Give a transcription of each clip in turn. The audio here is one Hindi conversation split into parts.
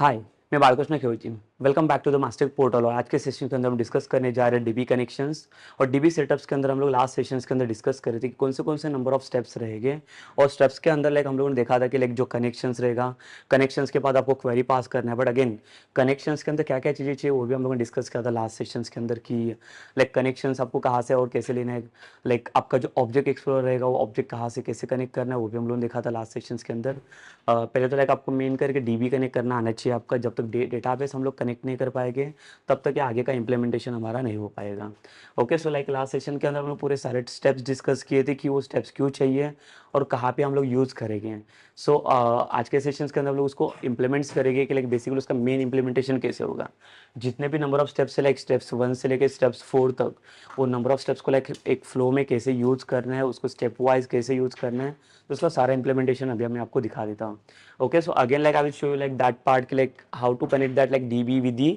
हाय, मैं Balakrishna Khevchi. Welcome back to the master portal. और आज के सेशन के अंदर हम डिस्कस करने जा रहे हैं डीबी कनेक्शंस और डीबी सेटअप्स के अंदर हम लोग लास्ट सेशंस के अंदर डिस्कस कर रहे थे कि कौन से नंबर ऑफ स्टेप्स रहेंगे। और स्टेप्स के अंदर लाइक हम लोगों ने देखा था कि लाइक जो कनेक्शंस रहेगा, कनेक्शंस के बाद आपको क्वेरी पास करना है। बट अगेन कनेक्शंस के अंदर क्या क्या चीज़ें चाहिए वो भी हम लोगों ने डिस्कस किया था लास्ट सेशंस के अंदर कि लाइक कनेक्शंस आपको कहाँ से और कैसे लेना है। लाइक आपका जो ऑब्जेक्ट एक्सप्लोर रहेगा वो ऑब्जेक्ट कहाँ से कैसे कनेक्ट करना है वो भी हम लोगों ने देखा था लास्ट सेशंस के अंदर। पहले तो लाइक आपको मेन करके डीबी कनेक्ट करना आना चाहिए आपका। जब तक डेटाबेस हम लोग कनेक्ट नहीं कर पाएंगे तब तक ये आगे का इम्प्लीमेंटेशन हमारा नहीं हो पाएगा। Okay, so like last session के अंदर हम लोग पूरे सारे स्टेप्स डिस्कस किए थे कि वो स्टेप्स क्यों चाहिए और कहाँ पे हम लोग यूज़ करेंगे। सो आज के सेशंस के अंदर हम लोग उसको इम्प्लीमेंट्स करेंगे कि लाइक बेसिकली उसका मेन इम्प्लीमेंटेशन कैसे होगा। जितने भी नंबर ऑफ स्टेप्स है लाइक स्टेप्स 1 से लेकर स्टेप्स 4 तक, वो नंबर ऑफ स्टेप्स को लाइक एक फ्लो में कैसे यूज़ करना है, उसको स्टेप वाइज कैसे यूज़ करना है, तो उसका सारा इम्प्लीमेंटेशन अभी मैं आपको दिखा देता हूँ। Okay, so again like I will show you like that part like how to connect that like DB with the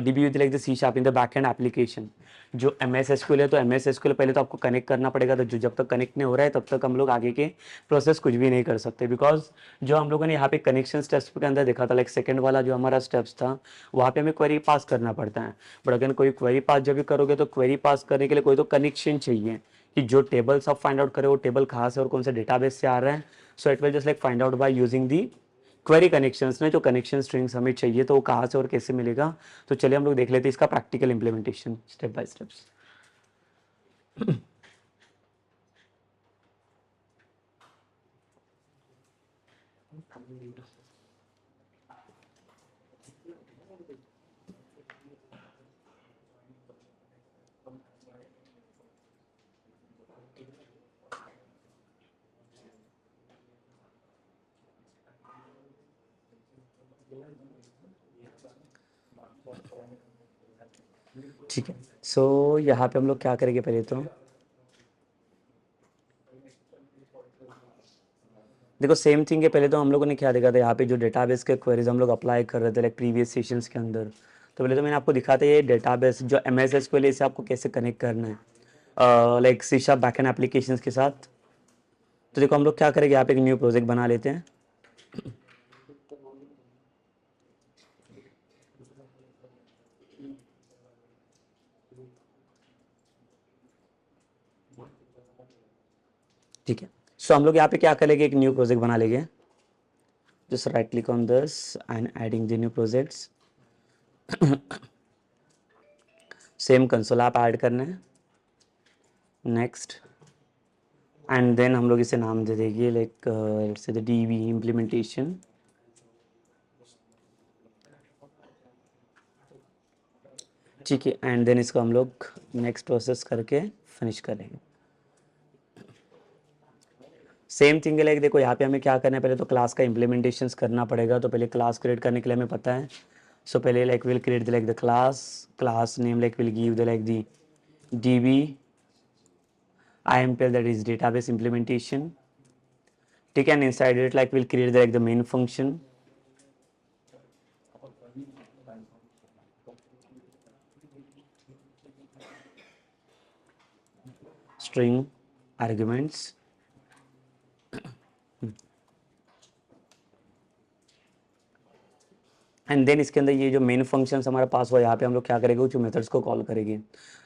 DB with like the C sharp in the backend application। जो MS SQL है तो MS SQL पहले तो आपको कनेक्ट करना पड़ेगा। तो जो जब तक कनेक्ट नहीं हो रहा है तब तक हम लोग आगे के प्रोसेस कुछ भी नहीं कर सकते। बिकॉज जो हम लोगों ने यहाँ पे कनेक्शन स्टेप्स के अंदर देखा था लाइक सेकंड वाला जो हमारा स्टेप्स था वहाँ पे हमें क्वेरी पास करना पड़ता है। बट अगर कोई क्वेरी पास जब भी करोगे तो क्वेरी पास करने के लिए कोई तो कनेक्शन चाहिए कि जो टेबल्स आप फाइंड आउट करे वो टेबल कहाँ से और कौन से डेटाबेस से आ रहा है। सो it will just like find out by using the query connections ने जो कनेक्शन स्ट्रिंग्स हमें चाहिए तो वो कहाँ से और कैसे मिलेगा। तो चलिए हम लोग देख लेते हैं इसका practical implementation step by steps. ठीक है, सो यहाँ पे हम लोग क्या करेंगे पहले तो देखो सेम थिंग है। पहले तो हम लोगों ने क्या देखा था यहाँ पे जो डेटाबेस के क्वेरीज हम लोग अप्लाई कर रहे थे लाइक प्रीवियस सेशंस के अंदर। तो पहले तो मैंने आपको दिखा था ये डेटाबेस जो MS SQL है इसे आपको कैसे कनेक्ट करना है like C sharp backend applications के साथ। तो देखो हम लोग क्या करेंगे यहाँ पे एक न्यू प्रोजेक्ट बना लेते हैं। ठीक है, सो हम लोग यहाँ पे क्या करेंगे एक न्यू प्रोजेक्ट बना लेंगे। Just right click on this and adding the new projects. Same console आप ऐड करना है। नेक्स्ट एंड देन हम लोग इसे नाम दे देंगे like let's say the DB implementation. ठीक है, एंड देन इसको हम लोग नेक्स्ट प्रोसेस करके फिनिश करेंगे। सेम थिंग है लाइक देखो यहाँ पे हमें क्या करना है, पहले तो क्लास का इम्प्लीमेंटेशंस करना पड़ेगा। तो पहले क्लास क्रिएट करने के लिए हमें पता है। सो पहले like will create the like the class name like will give the like the DB IMPL that is database implementation। ठीक है, and inside it like will create the like the main function. String arguments and then इसके अंदर ये जो मेन फंक्शंस हमारे पास हुआ यहाँ पे हम लोग क्या करेंगे जो मेथड्स को कॉल करेंगे।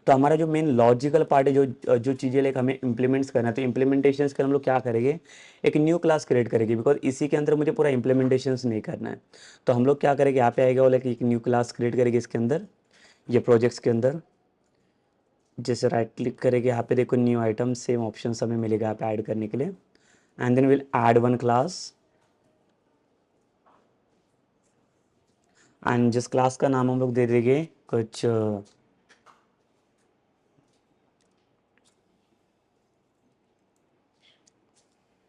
तो हमारा जो मेन लॉजिकल पार्ट है जो चीज़ें लाइक हमें इंप्लीमेंट्स करना है तो इम्प्लीमेंटेशंस के हम लोग क्या करेंगे एक न्यू क्लास क्रिएट करेंगे। बिकॉज इसी के अंदर मुझे पूरा इम्प्लीमेंटेशंस नहीं करना है। तो हम लोग क्या करेंगे यहाँ पे आएगा वो लाइक एक न्यू क्लास क्रिएट करेंगे इसके अंदर ये प्रोजेक्ट्स के अंदर। जैसे राइट क्लिक करेंगे यहाँ पे देखो न्यू आइटम सेम ऑप्शन हमें मिलेगा यहाँ पे ऐड करने के लिए। And then will add one class and जिस क्लास का नाम हम लोग दे देंगे कुछ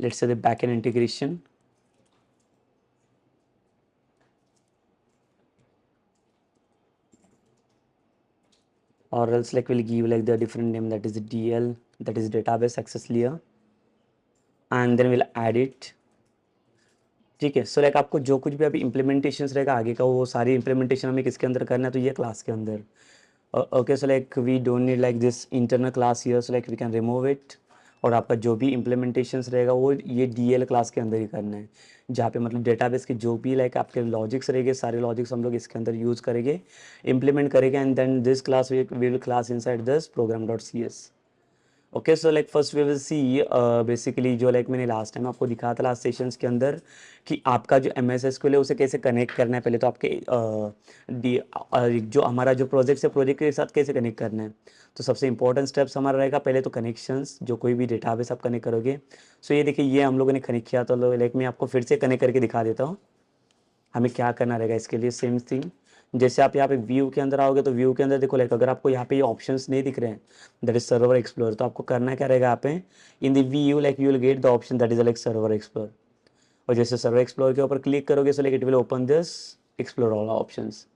let's say the backend integration. or else like we'll give like the different name that is DL that is database access layer and then we'll add it। ठीक है, सो लाइक आपको जो कुछ भी अभी इम्प्लीमेंटेशन रहेगा आगे का वो सारी इम्प्लीमेंटेशन हमें किसके अंदर करना है तो ये क्लास के अंदर। Okay, so like we don't need like this internal class here, so like we can remove it और आपका जो भी इम्प्लीमेंटेशंस रहेगा वो ये डीएल क्लास के अंदर ही करना है, जहाँ पे मतलब डेटाबेस के जो भी लाइक आपके लॉजिक्स रहेंगे सारे लॉजिक्स हम लोग इसके अंदर यूज़ करेंगे, इम्प्लीमेंट करेंगे, and then this class we will class inside this program dot C S. Okay, so like first we will see basically जो लाइक मैंने लास्ट टाइम आपको दिखाया था लास्ट सेशंस के अंदर कि आपका जो एम एस एसक्यूएल है उसे कैसे कनेक्ट करना है। पहले तो आपके जो हमारा जो प्रोजेक्ट है प्रोजेक्ट के साथ कैसे कनेक्ट करना है, तो सबसे इंपॉर्टेंट स्टेप्स हमारा रहेगा पहले तो कनेक्शंस, जो कोई भी डेटाबेस आप कनेक्ट करोगे। सो ये देखिए ये हम लोगों ने कनेक्ट किया, तो लाइक मैं आपको फिर से कनेक्ट करके दिखा देता हूँ हमें क्या करना रहेगा इसके लिए। सेम थिंग, जैसे आप यहाँ पे व्यू के अंदर आओगे तो व्यू के अंदर देखो लाइक अगर आपको यहाँ पे ये ऑप्शंस नहीं दिख रहे हैं दैट इज सर्वर एक्सप्लोर, तो आपको करना क्या रहेगा यहाँ पे in the view like you will get the option that is like server explore, और जैसे सर्वर एक्सप्लोर के ऊपर क्लिक करोगे so like it will open this explore all options.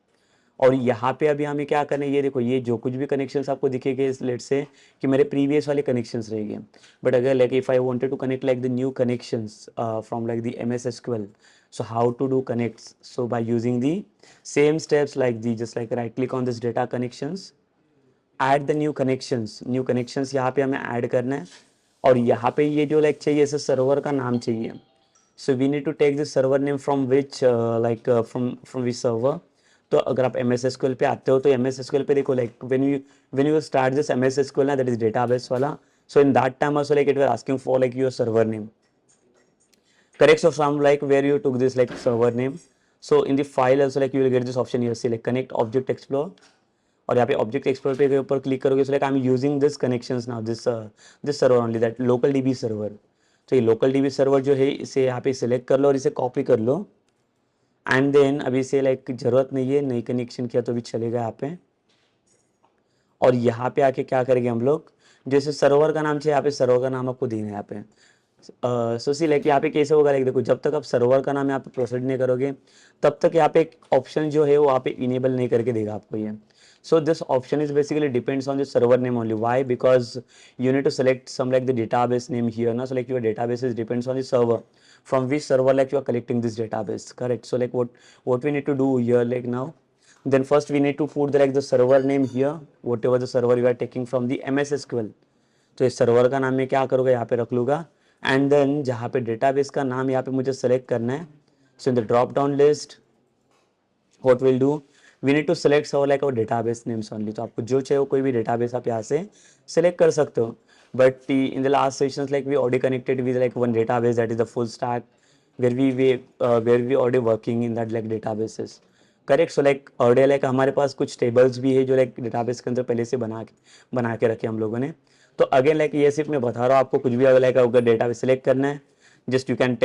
और यहाँ पे अभी हमें क्या करना है, ये देखो ये जो कुछ भी कनेक्शंस आपको दिखेंगे लेट से कि मेरे प्रीवियस वाले कनेक्शंस रहेंगे, बट अगर like if I wanted to connect like the new connections from like the M S SQL, so how to do connects, so by using the same steps like the just like right click on this data connections, add the new connections यहाँ पे हमें ऐड करना है, और यहाँ पे ये जो लाइक चाहिए इसे सर्वर का नाम चाहिए, so we need to take this server name from which from which server। तो अगर आप एम एस एसक्यूएल पे आते हो तो एम एस एसक्यूएल पे देखो like when you start this M S SQL ना दैट इज डेटाबेस वाला, so in that time also like it was asking for like your server name, correct? So from like where you took this like server name, so in the file also like you will get this option here, select connect object explorer, और यहाँ पे ऑब्जेक्ट एक्सप्लोर पे के ऊपर क्लिक करोगे, so like I am using this connections now this server only that local dB server. तो ये लोकल डीबी सर्वर जो है इसे यहाँ पे सिलेक्ट कर लो और इसे कॉपी कर लो, एंड देन अभी इसे लाइक जरूरत नहीं है, नई कनेक्शन किया तो भी चलेगा यहाँ पे। और यहाँ पे आके क्या करेंगे हम लोग, जैसे सर्वर का नाम चाहिए यहाँ पे सर्वर का नाम आपको देना है यहाँ पे। सो सी लाइक यहाँ पे कैसे होगा, लाइक देखो जब तक आप सर्वर का नाम यहाँ पे प्रोसीड नहीं करोगे तब तक यहाँ पे एक ऑप्शन जो है वो यहाँ पे इनेबल नहीं करके देगा आपको ये। So this option is basically depends on the server name only, why because you need to select some like the database name here ना, so like your database is depends on the server from which server like you are collecting this database, correct? So like what we need to do here like now, then first we need to put the like the server name here, whatever the server you are taking from the MS SQL। तो इस सर्वर का नाम मैं क्या करूँगा यहाँ पे रख लूँगा, एंड देन जहाँ पे डेटाबेस का नाम यहाँ पे मुझे सेलेक्ट करना है, so in the drop down list what will do we need to select so like our database names only. तो आपको जो चाहिए कोई भी डेटाबेस आप यहाँ से सेलेक्ट कर सकते हो, but in the last sessions like we already connected with like one database that is the full stack where we already working in that like databases, correct? So like already like हमारे पास कुछ टेबल्स भी है जो लाइक डेटाबेस के अंदर पहले से बना के रखे हम लोगों ने। तो अगेन लाइक ये सिर्फ मैं बता रहा हूँ आपको, कुछ भी अगर लाइक अगर डेटाबेस सेलेक्ट करना है just you can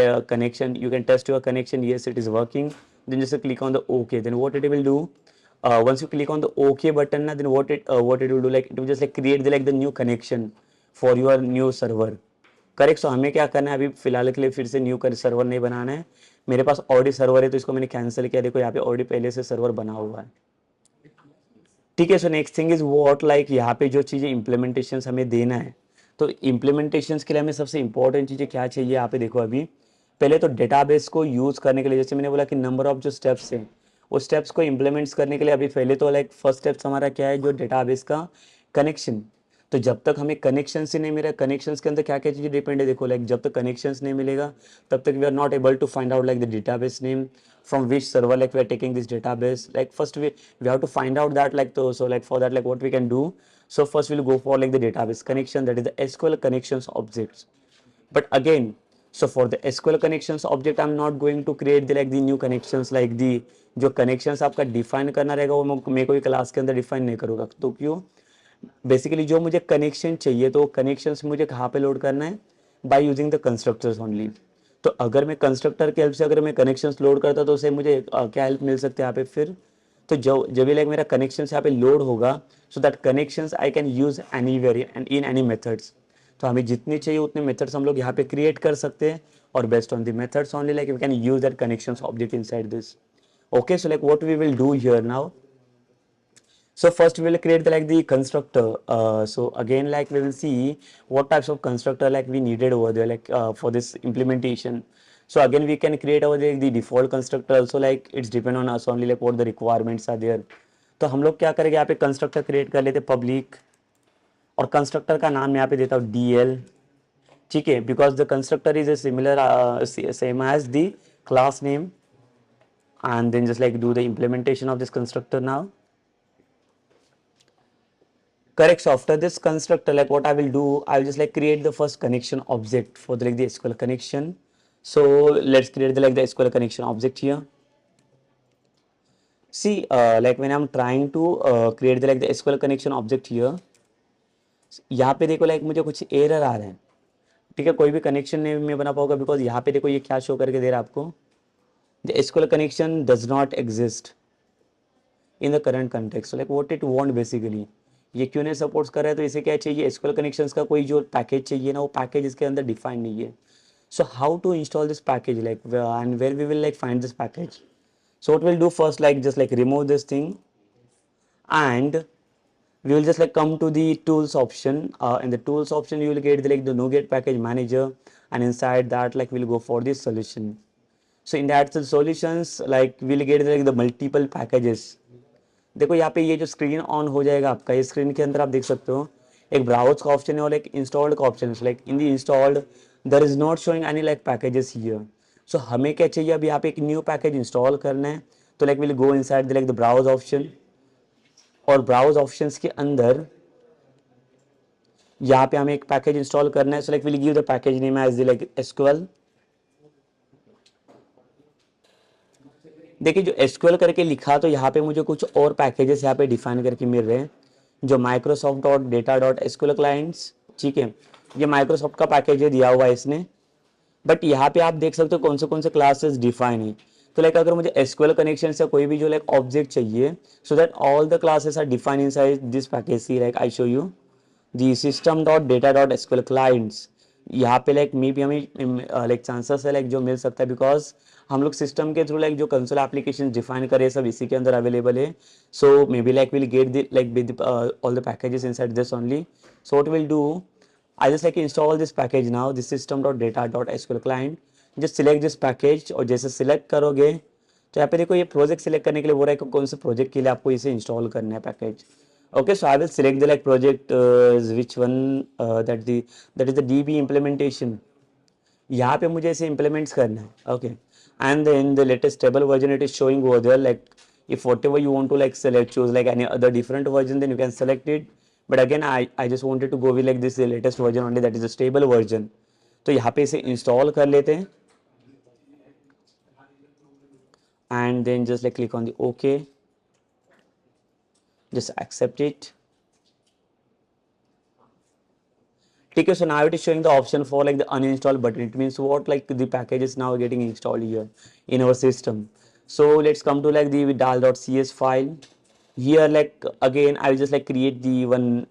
you can test your connection, yes it is working, then just click on the OK, then what it will do, once you click on the OK button then what it will do, like it will just like create the like the new connection for your new server, correct? So हमें क्या करना है अभी फिलहाल के लिए फिर से न्यू सर्वर नहीं बनाना है, मेरे पास ऑलरेडी सर्वर है तो इसको मैंने कैंसिल किया, देखो यहाँ पे ऑलरेडी पहले से सर्वर बना हुआ है, ठीक है? So next thing is what like यहाँ पे जो चीज़ें इम्प्लीमेंटेशन हमें देना है, तो इम्प्लीमेंटेशन के लिए हमें सबसे इंपॉर्टेंट चीज़ें क्या चाहिए यहाँ पे देखो। अभी पहले तो डेटाबेस को यूज़ करने के लिए जैसे मैंने बोला कि नंबर ऑफ जो स्टेप्स हैं उस स्टेप्स को इम्प्लीमेंट्स करने के लिए अभी पहले तो लाइक फर्स्ट स्टेप्स हमारा क्या है, जो डेटाबेस का कनेक्शन। तो जब तक हमें कनेक्शन से नहीं मिला, कनेक्शंस के अंदर क्या क्या चीज़ें डिपेंड है देखो, लाइक जब तक कनेक्शंस नहीं मिलेगा तब तक we are not able to find out like the database name from which server like we are taking this database, like first we have to find out that like so like for that like what we can do, so first we'll go for like the database connection, that is the SQL connections objects, but again so for the SQL connections object I'm not going to create the like the new connections, like the जो connections आपका डिफाइन करना रहेगा वो मैं कोई क्लास के अंदर डिफाइन नहीं करूँगा। तो क्यों, बेसिकली जो मुझे कनेक्शन चाहिए तो कनेक्शंस मुझे कहाँ पे लोड करना है, bye using the constructors only. तो अगर मैं कंस्ट्रक्टर की हेल्प से अगर मैं कनेक्शंस लोड करता तो उसे मुझे क्या हेल्प मिल सकती है यहाँ पे फिर, तो जब भी लाइक मेरा कनेक्शन यहाँ पे लोड होगा so that connections I can use anywhere and in any methods, तो हमें जितनी चाहिए उतने मेथड्स हम लोग यहाँ पे क्रिएट कर सकते हैं, और based on the methods only like we can use that connections object inside this. Okay, so like what we will do here now, so first we will create the like the constructor, so again like we will see what types of constructor like we needed over there like for this implementation. So again we can create over there the default constructor also, like it's depend on us only like what the requirements are there। तो हम लोग क्या करेंगे यहाँ पे कंस्ट्रक्टर क्रिएट कर लेते पब्लिक, और कंस्ट्रक्टर का नाम यहाँ पे देता हूँ DL, ठीक है, because the constructor is a similar same as the class name, and then just like do the implementation of this constructor now. Correct. So after this constructor, like what I will do, I will just like create the first connection object for the like the SQL connection. So let's create the like the SQL connection object here. See, like when I'm trying to create the like the SQL connection object here, यहाँ पे देखो like मुझे कुछ एरर आ रहे हैं, ठीक है, कोई भी कनेक्शन नहीं मैं बना पाऊंगा, बिकॉज यहाँ पे देखो ये क्या शो करके दे रहा है आपको, the SQL connection does not exist in the current context. So like what it want basically, ये क्यों नहीं सपोर्ट्स कर रहा है, तो इसे क्या चाहिए, SQL कनेक्शंस का कोई जो पैकेज चाहिए ना, वो पैकेज इसके अंदर डिफाइन नहीं है. So how to install this package, like and where we will like find this package. So what we'll do first, like just like remove this thing, and we will just like come to the tools option. In the tools option you will get the like the NuGet package manager, and inside that like we'll go for the solution. So in that the solutions like we'll get like the multiple packages. देखो यहाँ पे ये जो स्क्रीन ऑन हो जाएगा आपका, ये स्क्रीन के अंदर आप देख सकते हो एक ब्राउज का ऑप्शन है और एक इंस्टॉल्ड का ऑप्शन है. Like in the installed there is not showing any like packages here. So हमें क्या चाहिए, अभी यहाँ पे एक न्यू पैकेज इंस्टॉल करना है, तो like will go inside the like the browse option, और ब्राउज ऑप्शंस के अंदर यहाँ पे हमें एक पैकेज इंस्टॉल करना है. So like will give the package name as the like SQL. देखिए जो SQL करके लिखा, तो यहाँ पे मुझे कुछ और पैकेजेस यहाँ पे डिफाइन करके मिल रहे हैं, जो microsoft.data.sql क्लाइंट्स, ठीक है, ये माइक्रोसॉफ्ट का पैकेज है दिया हुआ है इसने. बट यहाँ पे आप देख सकते हो कौन से क्लासेस डिफाइन है. तो लाइक अगर मुझे SQL कनेक्शन से कोई भी जो लाइक ऑब्जेक्ट चाहिए, so that all the classes are define inside this package. See like I show you the system.data.sql clients. यहाँ पे लाइक मे भी हमें लाइक चांसेस है लाइक जो मिल सकता है, बिकॉज हम लोग सिस्टम के थ्रू लाइक जो कंसोल एप्लीकेशन डिफाइन करे सब इसी के अंदर अवेलेबल है. So may be like will get the like with all the packages inside this only. So what will do, I just like install this package now, this system.data.sql client. just select this package, और जैसे select करोगे तो यहाँ पे देखो ये प्रोजेक्ट सिलेक्ट करने के लिए बोल रहा है कि कौन से प्रोजेक्ट के लिए आपको इसे इंस्टॉल करना है package. Okay, so I will select the like project which one, that is the DB implementation. यहाँ पे मुझे इसे implements करना है. Okay, and then the latest stable version it is showing over there. Like if whatever you want to like select, choose like any other different version, then you can select it. But again I just wanted to go with like this the latest version only, that is a stable version. तो यहाँ पे इसे इंस्टॉल कर लेते हैं, and then just like click on the OK, just accept it. ठीक है, so now it is showing the option for like the uninstall button. It means what, like the package is now getting installed here in our system. So let's come to like the dal.cs file. Here like again I will just like create the one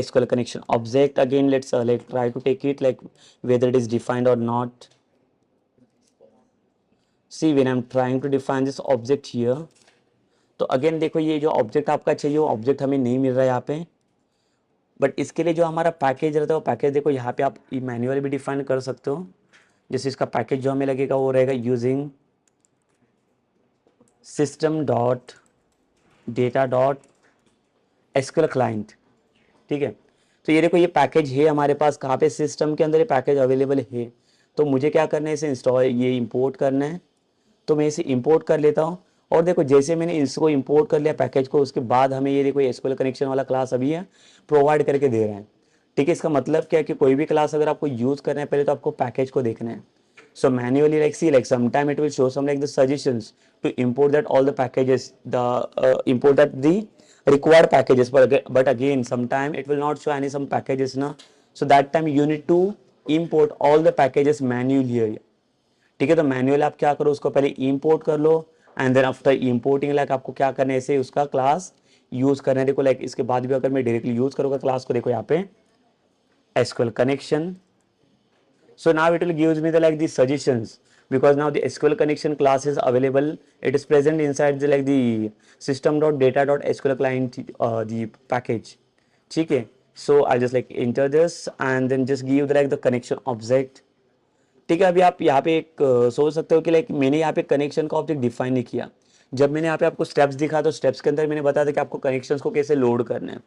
SQL connection object. Again let's like try to take it like whether it is defined or not. See, when I'm trying to define this object here, तो again देखो ये जो ऑब्जेक्ट आपका चाहिए वो ऑब्जेक्ट हमें नहीं मिल रहा है यहाँ पे. बट इसके लिए जो हमारा पैकेज रहता है वो पैकेज देखो यहाँ पे आप मैन्युअली भी डिफाइन कर सकते हो. जैसे इसका पैकेज जो हमें लगेगा वो रहेगा यूजिंग system.data.sql क्लाइंट. ठीक है, तो ये देखो ये पैकेज है हमारे पास कहाँ पे, सिस्टम के अंदर ये पैकेज अवेलेबल है. तो मुझे क्या करना है, इसे इंस्टॉल ये इंपोर्ट करना है. तो मैं इसे इंपोर्ट कर लेता हूँ, और देखो जैसे मैंने इसको इंपोर्ट कर लिया पैकेज को, उसके बाद हमें ये देखो SQL कनेक्शन वाला क्लास अभी है प्रोवाइड करके दे रहे हैं. ठीक है, इसका मतलब क्या है कि कोई भी क्लास अगर आपको यूज करना है पहले तो आपको पैकेज को देखना है. So manually like see like sometime it will show some like the suggestions to import that all the packages, the import that the required packages, but again sometime it will not show any some packages na. So that time you need to import all the packages manually here. ठीक है, तो मैनुअल आप क्या करो, उसको पहले इंपोर्ट कर लो, and then after importing like आपको क्या करना है, इसे उसका क्लास यूज करना है. देखो लाइक इसके बाद भी अगर मैं डायरेक्टली यूज करूँगा क्लास को, देखो यहाँ पे SQL connection. So now it will gives me the like the suggestions, because now the SQL connection class is available. It is present inside the like the system.data.sql client the package. ठीक है, so I'll just like enter this and then just give the like the connection object. ठीक है, अभी आप यहाँ पे एक सोच सकते हो कि लाइक मैंने यहाँ पे कनेक्शन का ऑब्जेक्ट डिफाइन नहीं किया. जब मैंने यहाँ पे आपको स्टेप्स दिखा तो स्टेप्स के अंदर मैंने बताया था कि आपको कनेक्शंस को कैसे लोड करना है.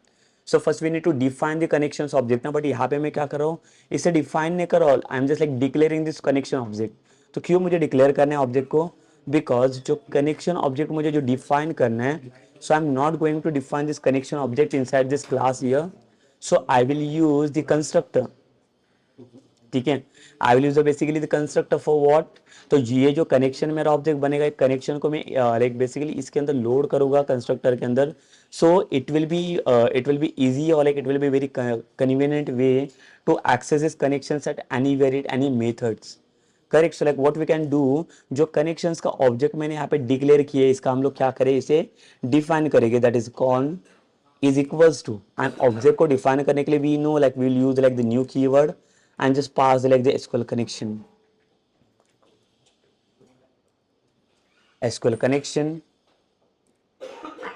So first we need to define the connection object ना, बट यहाँ पे मैं क्या कर रहा हूँ, इसे डिफाइन नहीं कर रहा हूँ, I am just like declaring this connection object. तो क्यों मुझे डिक्लेयर करना है ऑब्जेक्ट को, बिकॉज जो कनेक्शन ऑब्जेक्ट मुझे जो डिफाइन करना है, so I am not going to define this connection object inside this class here, so I will use the constructor. ठीक है, I will use basically the constructor for what, तो ये जो कनेक्शन मेरा ऑब्जेक्ट बनेगा, एक कनेक्शन को मैं लाइक बेसिकली इसके अंदर लोड करूंगा कंस्ट्रक्टर के अंदर, so it will be easy और like it will be very convenient way to access this connections at any very any methods. Correct, so like what we can do, जो कनेक्शंस का ऑब्जेक्ट मैंने यहाँ पे डिक्लेयर किया है, इसका हम लोग क्या करें, इसे डिफाइन करेंगे, that is con is equals to, and object को डिफाइन करने के लिए we know like we'll use like the new keyword and just pass like the SQL connection.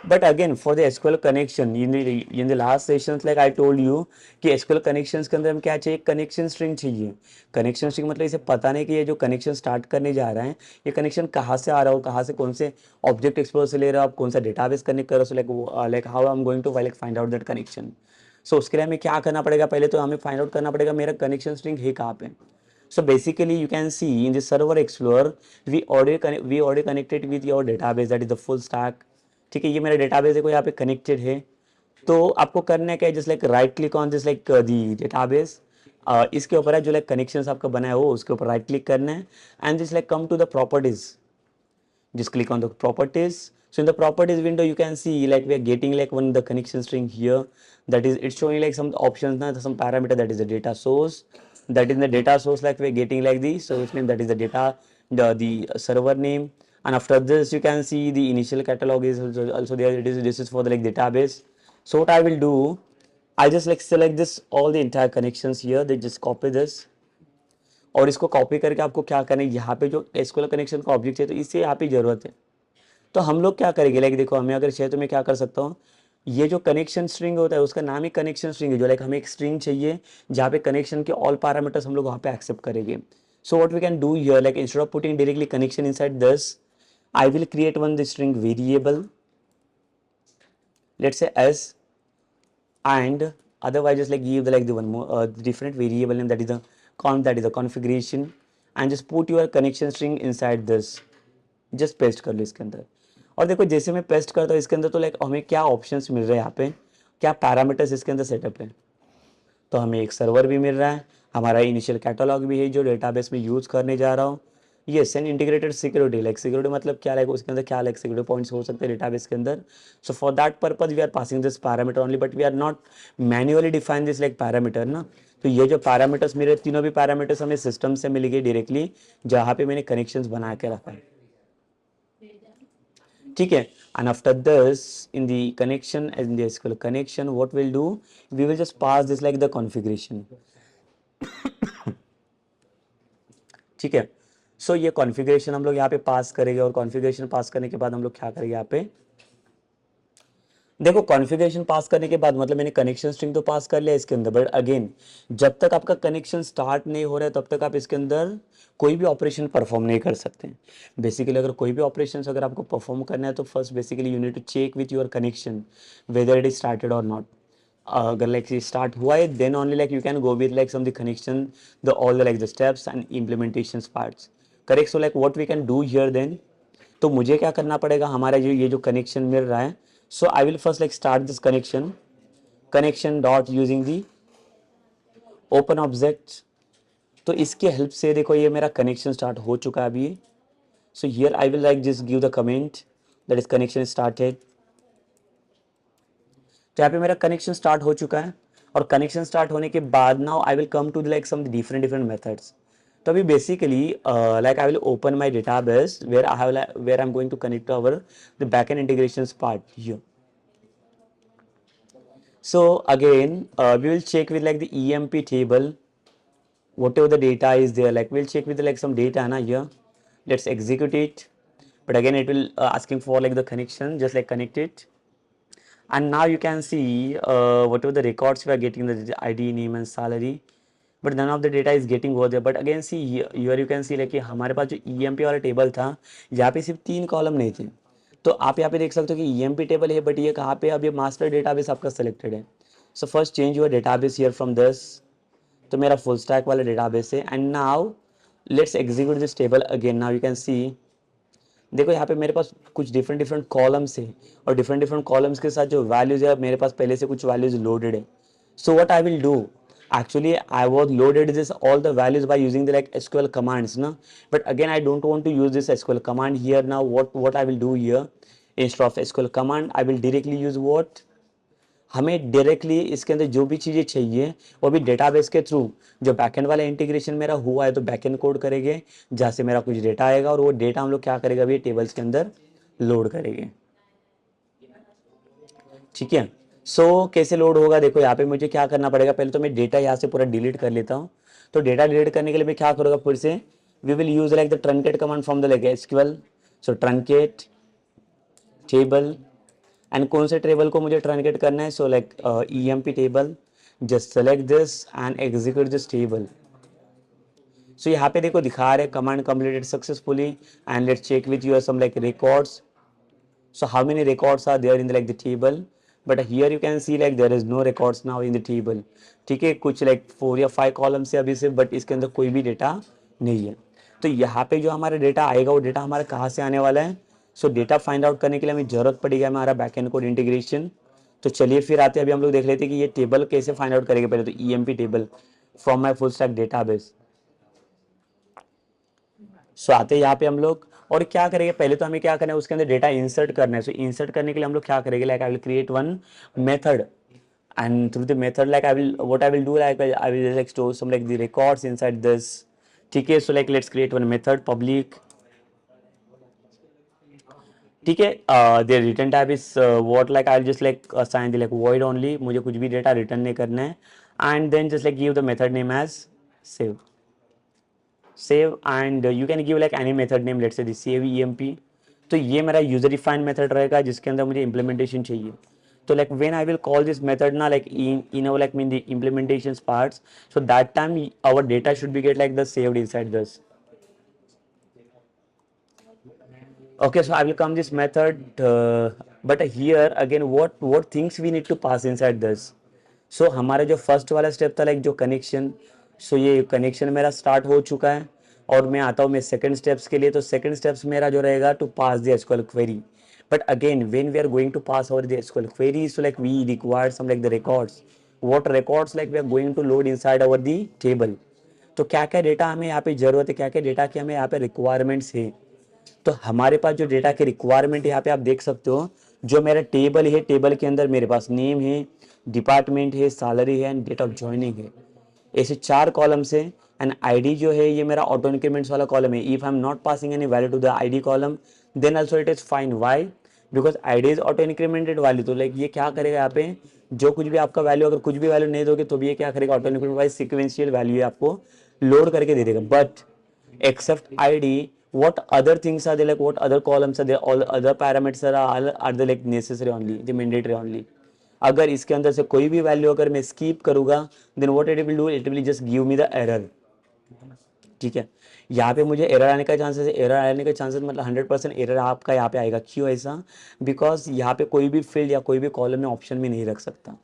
But again for the SQL connection in the last sessions like I told you कि SQL connections के अंदर हम क्या चाहिए, कनेक्शन स्ट्रिंग चाहिए। कनेक्शन स्ट्रिंग मतलब इसे पता नहीं कि ये जो कनेक्शन स्टार्ट करने जा रहा है, ये कनेक्शन कहाँ से आ रहा हो, कहाँ से, कौन से ऑब्जेक्ट एक्सप्लोर से ले रहा हो आप, कौन सा डेटाबेस कनेक्ट कर रहे हो, like how I am going to like find out that connection. So उसके लिए हमें क्या करना पड़ेगा, पहले तो हमें फाइंड आउट करना पड़ेगा मेरा कनेक्शन स्ट्रिंग है कहाँ पे। So basically you can see in the server explorer we already connected with your database, that is the full stack। ठीक है, ये मेरा डेटाबेस देखो यहाँ पे कनेक्टेड है। तो आपको करना है क्या, just like right click on this like the database, इसके ऊपर है जो लाइक कनेक्शंस आपका बनाया हो उसके ऊपर राइट क्लिक करना है, and this like come to the properties, just click on the properties। So in the properties window you can see like we are getting like one the connection string here, that is it's showing like some options now, some parameter, that is the data source, that is the data source like we are getting like the source name, that is the data, the server name, and after this you can see the initial catalog is also there, it is, this is for the like database। So what I will do, I just like select this all the entire connections here, they just copy this, और इसको कॉपी करके आपको क्या करना है, यहाँ पे जो एसक्यूएल कनेक्शन का ऑब्जेक्ट है तो इससे यहाँ पे जरूरत है। तो हम लोग क्या करेंगे, लाइक देखो हमें अगर चाहिए तो मैं क्या कर सकता हूँ, ये जो कनेक्शन स्ट्रिंग होता है उसका नाम ही कनेक्शन स्ट्रिंग है, जो लाइक हमें एक स्ट्रिंग चाहिए जहाँ पे कनेक्शन के ऑल पैरामीटर्स हम लोग वहाँ पे एक्सेप्ट करेंगे। So what we can do here, like instead of putting directly connection inside this, I will create one the string variable, let's say S, and otherwise just like give the like the one more different variable name, that is the that is the configuration, and just put your connection string inside this, just paste कर लो इसके अंदर। और देखो जैसे मैं पेस्ट करता हूँ इसके अंदर तो लाइक हमें क्या ऑप्शंस मिल रहे हैं यहाँ पे, क्या पैरामीटर्स इसके अंदर सेटअप है, तो हमें एक सर्वर भी मिल रहा है, हमारा इनिशियल कैटलॉग भी है जो डेटाबेस में यूज़ करने जा रहा हूँ, yes, and integrated security, like security मतलब क्या, लाइक उसके अंदर क्या लाइक सिक्योरिटी पॉइंट्स हो सकते हैं डेटाबेस के अंदर। So for that purpose we are passing this parameter only, but we are not manually define this like parameter ना। तो ये जो पैरामीटर्स मेरे तीनों भी पैरामीटर्स हमें सिस्टम से मिल गए डायरेक्टली, जहाँ पे मैंने कनेक्शंस बना के रखा है। ठीक है, and after this in the connection, in the SQL connection what we'll do, we will just pass this like the configuration। ठीक है, सो ये कॉन्फ़िगरेशन हम लोग यहाँ पे पास करेंगे, और कॉन्फ़िगरेशन पास करने के बाद हम लोग क्या करेंगे यहाँ पे, देखो कॉन्फ़िगरेशन पास करने के बाद मतलब मैंने कनेक्शन स्ट्रिंग तो पास कर लिया इसके अंदर, बट अगेन जब तक आपका कनेक्शन स्टार्ट नहीं हो रहा है तब तक आप इसके अंदर कोई भी ऑपरेशन परफॉर्म नहीं कर सकते। बेसिकली अगर कोई भी ऑपरेशन अगर आपको परफॉर्म करना है तो first basically you need to check with your connection whether it is started और नॉट। अगर लाइक स्टार्ट हुआ है then only like you can go with like some the connection, the all the like the steps and implementation parts. Correct, so like what we can do here then, तो मुझे क्या करना पड़ेगा, हमारा जो ये जो कनेक्शन मिल रहा है, so I will first like start this connection dot using the open object. तो इसके हेल्प से देखो ये मेरा कनेक्शन स्टार्ट हो चुका है अभी। So here I will like just give the comment that is connection started. तो यहाँ पे मेरा कनेक्शन स्टार्ट हो चुका है, और कनेक्शन स्टार्ट होने के बाद now I will come to like some different methods. तो अभी basically like I will open my database where I am going to connect our the backend integrations part here. So again we will check with like the EMP table, whatever the data is there, like we'll check with like some data na here, let's execute it, but again it will asking for like the connection, just like connect it, and now you can see whatever the records we are getting, the ID, name and salary, but none of the data is getting over there। but again see here you can see like कि हमारे पास जो EMP वाला टेबल था यहाँ पे सिर्फ 3 कॉलम नहीं थे। तो आप यहाँ पे देख सकते हो कि EMP टेबल है, बट ये कहाँ पे, अब ये मास्टर डेटाबेस आपका सेलेक्टेड है। So first change your database here from this, तो मेरा फुल स्टैक वाला डेटाबेस है। And now let's execute this table again. Now you can see, देखो यहाँ पे मेरे पास कुछ डिफरेंट डिफरेंट कॉलम्स है, और डिफरेंट डिफरेंट कॉलम्स के साथ जो वैल्यूज है मेरे पास पहले से कुछ वैल्यूज लोडेड है। So what I will do, actually I was loaded this all the values by using the like SQL commands na, but again I don't want to use this SQL command here. Now what I will do here, instead of SQL command I will directly use what, हमें डायरेक्टली इसके अंदर जो भी चीज़ें चाहिए वो भी डेटाबेस के थ्रू, जो बैकएंड वाला इंटीग्रेशन मेरा हुआ है तो बैकएंड कोड करेंगे जहाँ से मेरा कुछ डेटा आएगा, और वो डेटा हम लोग क्या करेगा अभी टेबल्स के अंदर लोड करेंगे। ठीक है, सो कैसे लोड होगा, देखो यहाँ पे मुझे क्या करना पड़ेगा, पहले तो मैं डेटा यहाँ से पूरा डिलीट कर लेता हूँ। तो डेटा डिलीट करने के लिए मैं क्या करूँगा, फिर से we will use like the truncate command from the like SQL. So truncate table, and कौन से टेबल को मुझे ट्रंकेट करना है, so like EMP table, just select this and execute this table. So यहाँ पे देखो दिखा रहे command completed successfully, and let's check with your some like records. So how many records are there in the like the table, but here you can see like there is no records now in the table। ठीक है, कुछ like 4 या 5 कॉलम्स है अभी से, बट इसके अंदर कोई भी डेटा नहीं है। तो यहाँ पे जो हमारा डेटा आएगा वो डेटा हमारा कहाँ से आने वाला है, सो डेटा फाइंड आउट करने के लिए हमें जरूरत पड़ेगा हमारा बैकएंड कोड इंटीग्रेशन। तो चलिए फिर आते हैं, अभी हम लोग देख लेते हैं कि ये टेबल कैसे फाइंड आउट करेंगे। पहले तो EMP table from my full stack database. So आते हैं यहाँ पे हम लोग, और क्या करेंगे, पहले तो हमें क्या करना है उसके अंदर डेटा इंसर्ट करना है। सो इंसर्ट करने के लिए हम लोग क्या करेंगे, like I will create one method, and through the method like I will what I will do, like I will like store some like the records inside this. ठीक है, so like let's create one method public. ठीक है, the return type is what, like I will just like assign the like void only, मुझे कुछ भी डेटा रिटर्न नहीं करना है। And then just like give the method name as save and you can give like any method name, let's say the save EMP। तो ये मेरा यूजर डिफाइंड मेथड रहेगा जिसके अंदर मुझे इम्प्लीमेंटेशन चाहिए। तो like when I will call this method ना, like in our like mean the implementations parts, so that time our data should be get like the saved inside this। Okay, so I will come this method, but here again what things we need to pass inside this। so हमारा जो फर्स्ट वाला स्टेप था लाइक जो कनेक्शन, सो ये कनेक्शन मेरा स्टार्ट हो चुका है, और मैं आता हूँ मैं सेकंड स्टेप्स के लिए। तो सेकंड स्टेप्स मेरा जो रहेगा to pass the SQL query, but again when we are going to pass over the SQL query, so like we require some like the records, what records like we are going to load inside our the table. तो क्या क्या डेटा हमें यहाँ पे जरूरत है, क्या क्या डेटा की हमें यहाँ पे रिक्वायरमेंट्स है। तो हमारे पास जो डेटा की रिक्वायरमेंट यहाँ पे आप देख सकते हो, जो मेरा टेबल है, टेबल के अंदर मेरे पास नेम है, डिपार्टमेंट है, सैलरी है एंड डेट ऑफ ज्वाइनिंग है, ऐसे 4 कॉलम्स है। एंड ID जो है ये मेरा ऑटो इंक्रीमेंट्स वाला कॉलम है। If I am not passing any value to the ID column then also it is fine, why, because ID is auto incremented value. तो लाइक ये क्या करेगा यहाँ पे, जो कुछ भी आपका वैल्यू, अगर कुछ भी वैल्यू नहीं दोगे तो भी ये क्या करेगा, auto increment wise sequential value आपको लोड करके दे देगा। But except ID, what other things are there, like what other columns are there, all other parameters are the like necessary only, the mandatory only। अगर इसके अंदर से कोई भी वैल्यू अगर मैं स्कीप करूंगा then what it will do, it will just give me the error. ठीक है, यहाँ पे मुझे एरर आने का चांसेस है, एरर आने का चांसेस मतलब 100% एरर आपका यहाँ पे आएगा। क्यों ऐसा, बिकॉज यहाँ पे कोई भी फील्ड या कोई भी कॉलम में ऑप्शन में नहीं रख सकता।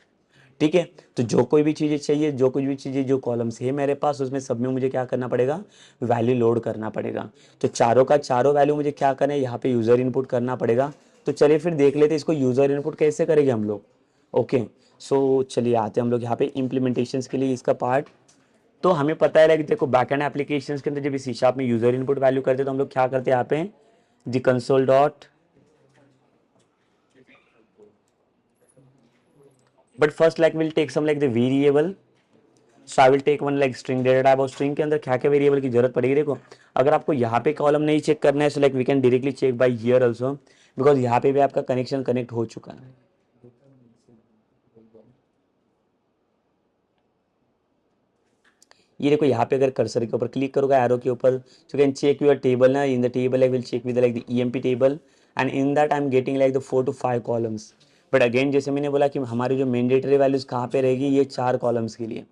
ठीक है, तो जो कोई भी चीज़ें चाहिए, जो कुछ भी चीज़ें जो कॉलम्स है मेरे पास, उसमें सब में मुझे क्या करना पड़ेगा, वैल्यू लोड करना पड़ेगा। तो चारों का चारों वैल्यू मुझे क्या करना है, यहाँ पे यूज़र इनपुट करना पड़ेगा। तो चलिए फिर देख लेते हैं इसको यूज़र इनपुट कैसे करेंगे हम लोग। ओके, सो चलिए आते हैं हम लोग यहाँ पे इम्प्लीमेंटेशंस के लिए इसका पार्ट। तो हमें पता है लाइक देखो बैकएंड एप्लीकेशंस के अंदर जब C# में यूज़र इनपुट वैल्यू करते हैं तो हम लोग क्या करते हैं यहाँ पे, the console dot, but first like we'll take some like the variable। so I will take one like string data type, और string के अंदर क्या क्या वेरिएबल की जरूरत पड़ेगी। देखो अगर आपको यहाँ पे कॉलम नहीं चेक करना है, so like we can directly check by here also, because यहाँ पे भी आपका कनेक्शन कनेक्ट हो चुका है। ये देखो यहाँ पे अगर कर्सर के ऊपर क्लिक करोगे एरो के ऊपर, so you can check your table ना, in the table I will check with like the EMP table, and in that I am getting like the 4 to 5 columns। But again जैसे मैंने बोला कि हमारी जो मैंडेटरी वैल्यूज कहाँ पे रहेगी, ये 4 कॉलम्स के लिए।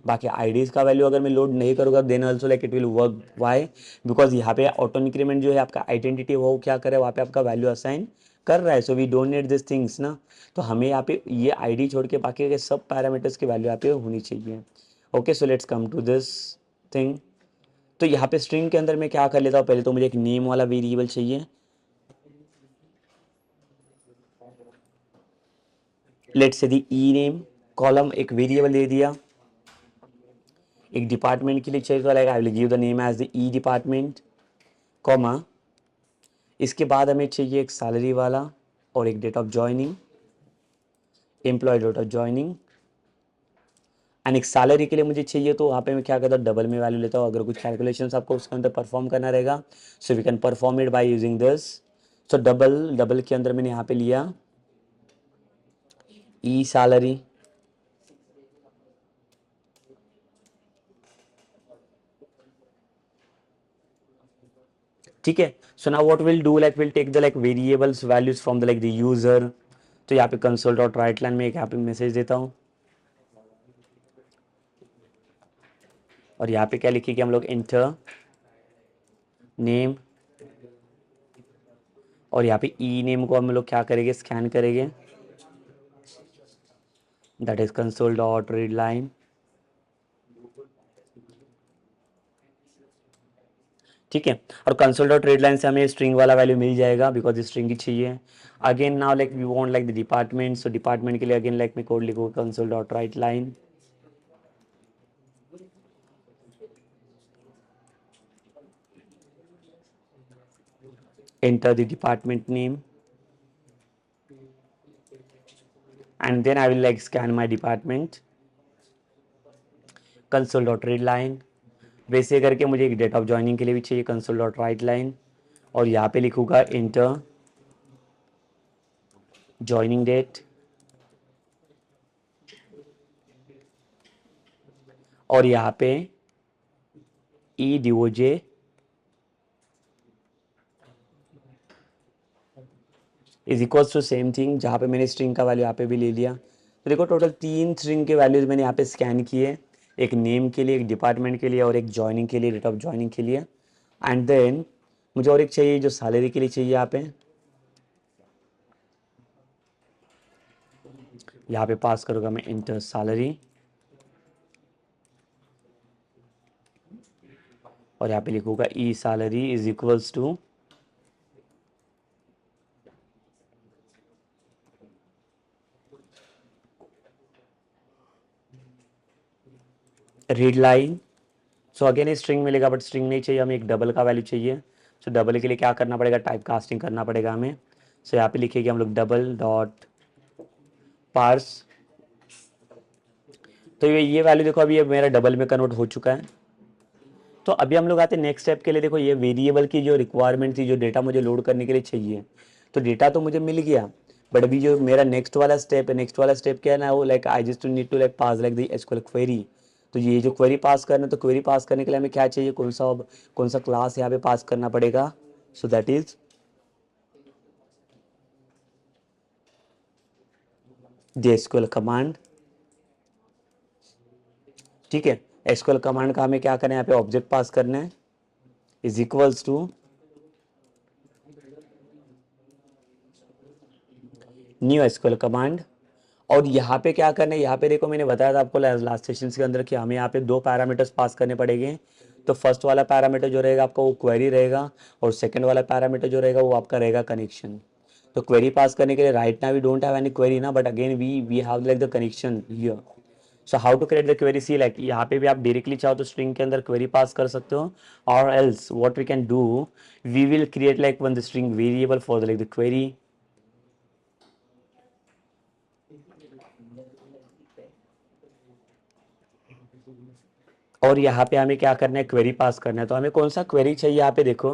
बाकी IDs का वैल्यू अगर मैं लोड नहीं करूँगा then also like it will work, why, because यहाँ पे ऑटो इंक्रीमेंट जो है आपका आइडेंटिटी वो क्या करे, वहाँ पे आपका वैल्यू असाइन कर रहा है, so we don't need this things ना। तो हमें यहाँ पे ये आईडी छोड़ के बाकी के सब पैरामीटर्स की वैल्यू यहाँ पे होनी चाहिए। Okay, so let's come to this thing. तो यहाँ पे स्ट्रिंग के अंदर मैं क्या कर लेता हूँ, पहले तो मुझे एक नेम वाला वेरिएबल चाहिए। Let's say the E name column एक वेरिएबल दे दिया। एक डिपार्टमेंट के लिए चाहिए तो like I will give the name as the E department, comma इसके बाद हमें चाहिए एक सैलरी वाला और एक date of joining, employee date of joining. And एक सैलरी के लिए मुझे चाहिए तो वहाँ पे मैं क्या करता हूँ, डबल में वैल्यू लेता हूँ अगर कुछ कैलकुलेशंस आपको उसके अंदर परफॉर्म करना रहेगा। So we can perform it by using this. So double के अंदर मैंने यहाँ पे लिया ई सैलरी, ठीक है। So now what will do, like will take the like variables values from the like the user. तो यहाँ पे कंसोल डॉट राइट लाइन में एक यहाँ पे मैसेज देता हूँ और यहाँ पे क्या लिखेंगे हम लोग, इंटर नेम, और यहाँ पे ई नेम को हम लोग क्या करेंगे, स्कैन करेंगे, that is console dot read line. ठीक है, और कंसोल डॉट रीड लाइन से हमें स्ट्रिंग वाला वैल्यू मिल जाएगा बिकॉज स्ट्रिंग ही चाहिए। Again now like we want like the department, so department के लिए अगेन लाइक मैं कोड लिखूंगा console dot write line, enter the department name, and then I will like scan my department, console dot read line। वैसे करके मुझे एक डेट ऑफ ज्वाइनिंग के लिए भी चाहिए कंसोल डॉट राइट लाइन, और यहाँ पे लिखूंगा इंटर ज्वाइनिंग डेट, और यहाँ पे E DOJ is equals to same thing, जहाँ पे मैंने स्ट्रिंग का वैल्यू यहाँ पे भी ले लिया। तो देखो टोटल 3 स्ट्रिंग के वैल्यूज मैंने यहाँ पे स्कैन किए, एक नेम के लिए, एक डिपार्टमेंट के लिए और एक ज्वाइनिंग के लिए, डेट ऑफ ज्वाइनिंग के लिए। एंड देन मुझे और एक चाहिए जो सैलरी के लिए चाहिए। यहाँ पे पास करूँगा मैं इंटर सैलरी, और यहाँ पे लिखूंगा E salary is equals to read line. So again string मिलेगा बट स्ट्रिंग नहीं चाहिए, हमें एक डबल का वैल्यू चाहिए। सो डबल के लिए क्या करना पड़ेगा, टाइप कास्टिंग करना पड़ेगा हमें। सो यहाँ पे लिखेंगे हम लोग डबल डॉट पार्स। तो ये वैल्यू देखो अभी ये मेरा डबल में कन्वर्ट हो चुका है। तो अभी हम लोग आते हैं नेक्स्ट स्टेप के लिए। देखो ये वेरिएबल की जो रिक्वायरमेंट थी, जो डेटा मुझे लोड करने के लिए चाहिए, तो डेटा तो मुझे मिल गया, बट अभी जो मेरा नेक्स्ट वाला स्टेप है, नेक्स्ट वाला स्टेप क्या है ना, वो like I just need to like pass like the SQL query. तो ये जो क्वेरी पास करना है, तो क्वेरी पास करने के लिए हमें क्या चाहिए, कौन सा क्लास यहाँ पे पास करना पड़ेगा। सो that is the SQL command. ठीक है, एसक्यूएल कमांड का हमें क्या करना है, यहाँ पे ऑब्जेक्ट पास करना है, is equals to new SQL command. और यहाँ पे क्या करना है, यहाँ पे देखो मैंने बताया था आपको लास्ट सेशन के अंदर कि हमें यहाँ पे 2 पैरामीटर्स पास करने पड़ेंगे। तो फर्स्ट वाला पैरामीटर जो रहेगा आपका वो क्वेरी रहेगा, और सेकंड वाला पैरामीटर जो रहेगा वो आपका रहेगा कनेक्शन। तो क्वेरी पास करने के लिए right now we don't have any query ना, but again we have like the connection here. So how to create the query, see like यहाँ पे भी आप डायरेक्टली चाहो तो स्ट्रिंग के अंदर क्वेरी पास कर सकते हो, और else what we can do, we will create like one the string variable for the like the query. और यहाँ पे हमें क्या करना है, क्वेरी पास करना है। तो हमें कौन सा क्वेरी चाहिए यहाँ पे देखो,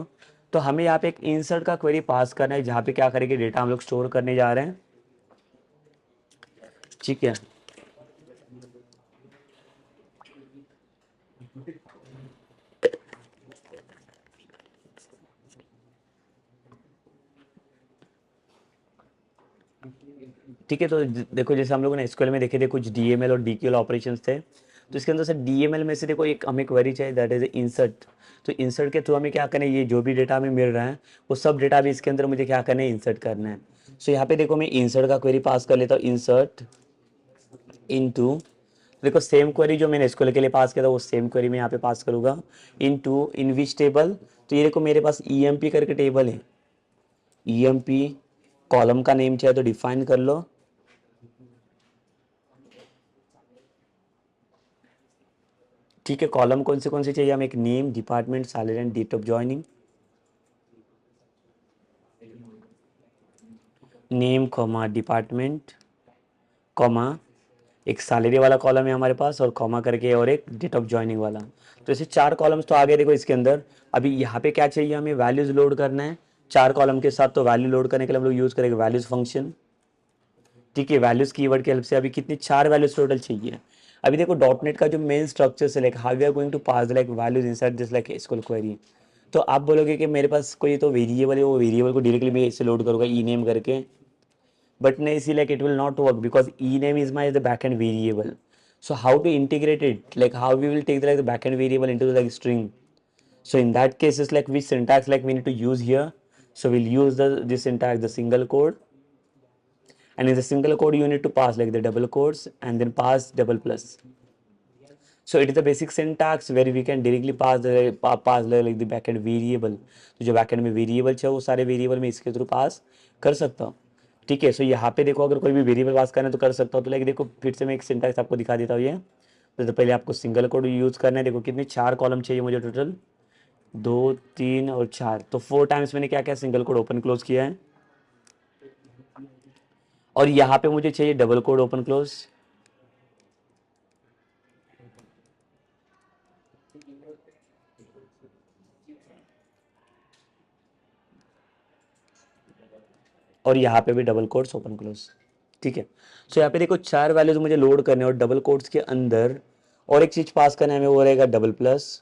तो हमें यहाँ पे एक इंसर्ट का क्वेरी पास करना है, जहाँ पे क्या करेंगे, डेटा हम लोग स्टोर करने जा रहे हैं। ठीक है, ठीक है। तो देखो जैसे हम लोगों ने एसक्यूएल में देखे थे कुछ डीएमएल और डीक्यूएल ऑपरेशंस थे, तो इसके अंदर से डीएमएल में से देखो एक हमें क्वेरी चाहिए, दैट इज इंसर्ट। तो इंसर्ट के थ्रू हमें क्या करना है, ये जो भी डेटा हमें मिल रहा है वो सब डेटा भी इसके अंदर मुझे क्या करना है, इंसर्ट करना है। सो यहाँ पे देखो मैं इंसर्ट का क्वेरी पास कर लेता हूँ, इंसर्ट इनटू, देखो सेम क्वेरी जो मैंने एसक्यूएल के लिए पास किया था वो सेम क्वेरी मैं यहाँ पे पास करूंगा, इनटू इन विच टेबल, तो ये देखो मेरे पास ईएमपी करके टेबल है, ईएमपी कॉलम का नेम चाहिए तो डिफाइन कर लो, ठीक है। कॉलम कौन से चाहिए हमें, एक name, department, salary and date of joining, name comma department comma एक सैलरी वाला कॉलम है हमारे पास और कॉमा करके और एक डेट ऑफ ज्वाइनिंग वाला, तो ऐसे 4 कॉलम्स तो आ गए देखो इसके अंदर। अभी यहाँ पे क्या चाहिए हमें, वैल्यूज लोड करना है 4 कॉलम के साथ, तो वैल्यू लोड करने के लिए हम लोग यूज करेंगे वैल्यूज फंक्शन, ठीक है। वैल्यूज कीवर्ड की हेल्प से अभी कितनी 4 वैल्यूज टोटल चाहिए। अभी देखो डॉट नेट का जो मेन स्ट्रक्चर है like how we are going to pass like values inside this like SQL query, तो आप बोलोगे कि मेरे पास कोई तो वेरिएबल है, वो वेरिएबल को डायरेक्टली मैं इससे लोड करूँगा ई नेम करके, बट नहीं, see like it will not work because ename is my the backend variable. So how to integrate it, like how we will take the, like the backend variable into the like string, so in that case it's like which syntax like we need to use here, so we'll use the this syntax, the single quote, and in the single quote you need to pass like the double quotes and then pass double plus. So it is the basic syntax where we can directly pass the like the backend variable, तो जो backend में variable चाहिए वो सारे variable में इसके थ्रू पास कर सकता हूँ, ठीक है। सो यहाँ पे देखो अगर कोई भी वेरिएबल पास करना है तो कर सकता हूँ, तो लाइक देखो फिर से मैं एक सिंटैक्स आपको दिखा देता हूँ ये, तो पहले आपको सिंगल कोड यूज़ करना है, देखो कितने 4 कॉलम चाहिए मुझे टोटल, 2 3 और 4, तो 4 टाइम्स मैंने क्या क्या सिंगल कोड ओपन क्लोज किया है, और यहाँ पे मुझे चाहिए डबल कोड ओपन क्लोज, और यहाँ पे भी डबल कोड्स ओपन क्लोज, ठीक है। सो यहाँ पे देखो 4 वैल्यूज मुझे लोड करने और डबल कोड्स के अंदर और एक चीज पास करना है हमें, वो रहेगा डबल प्लस,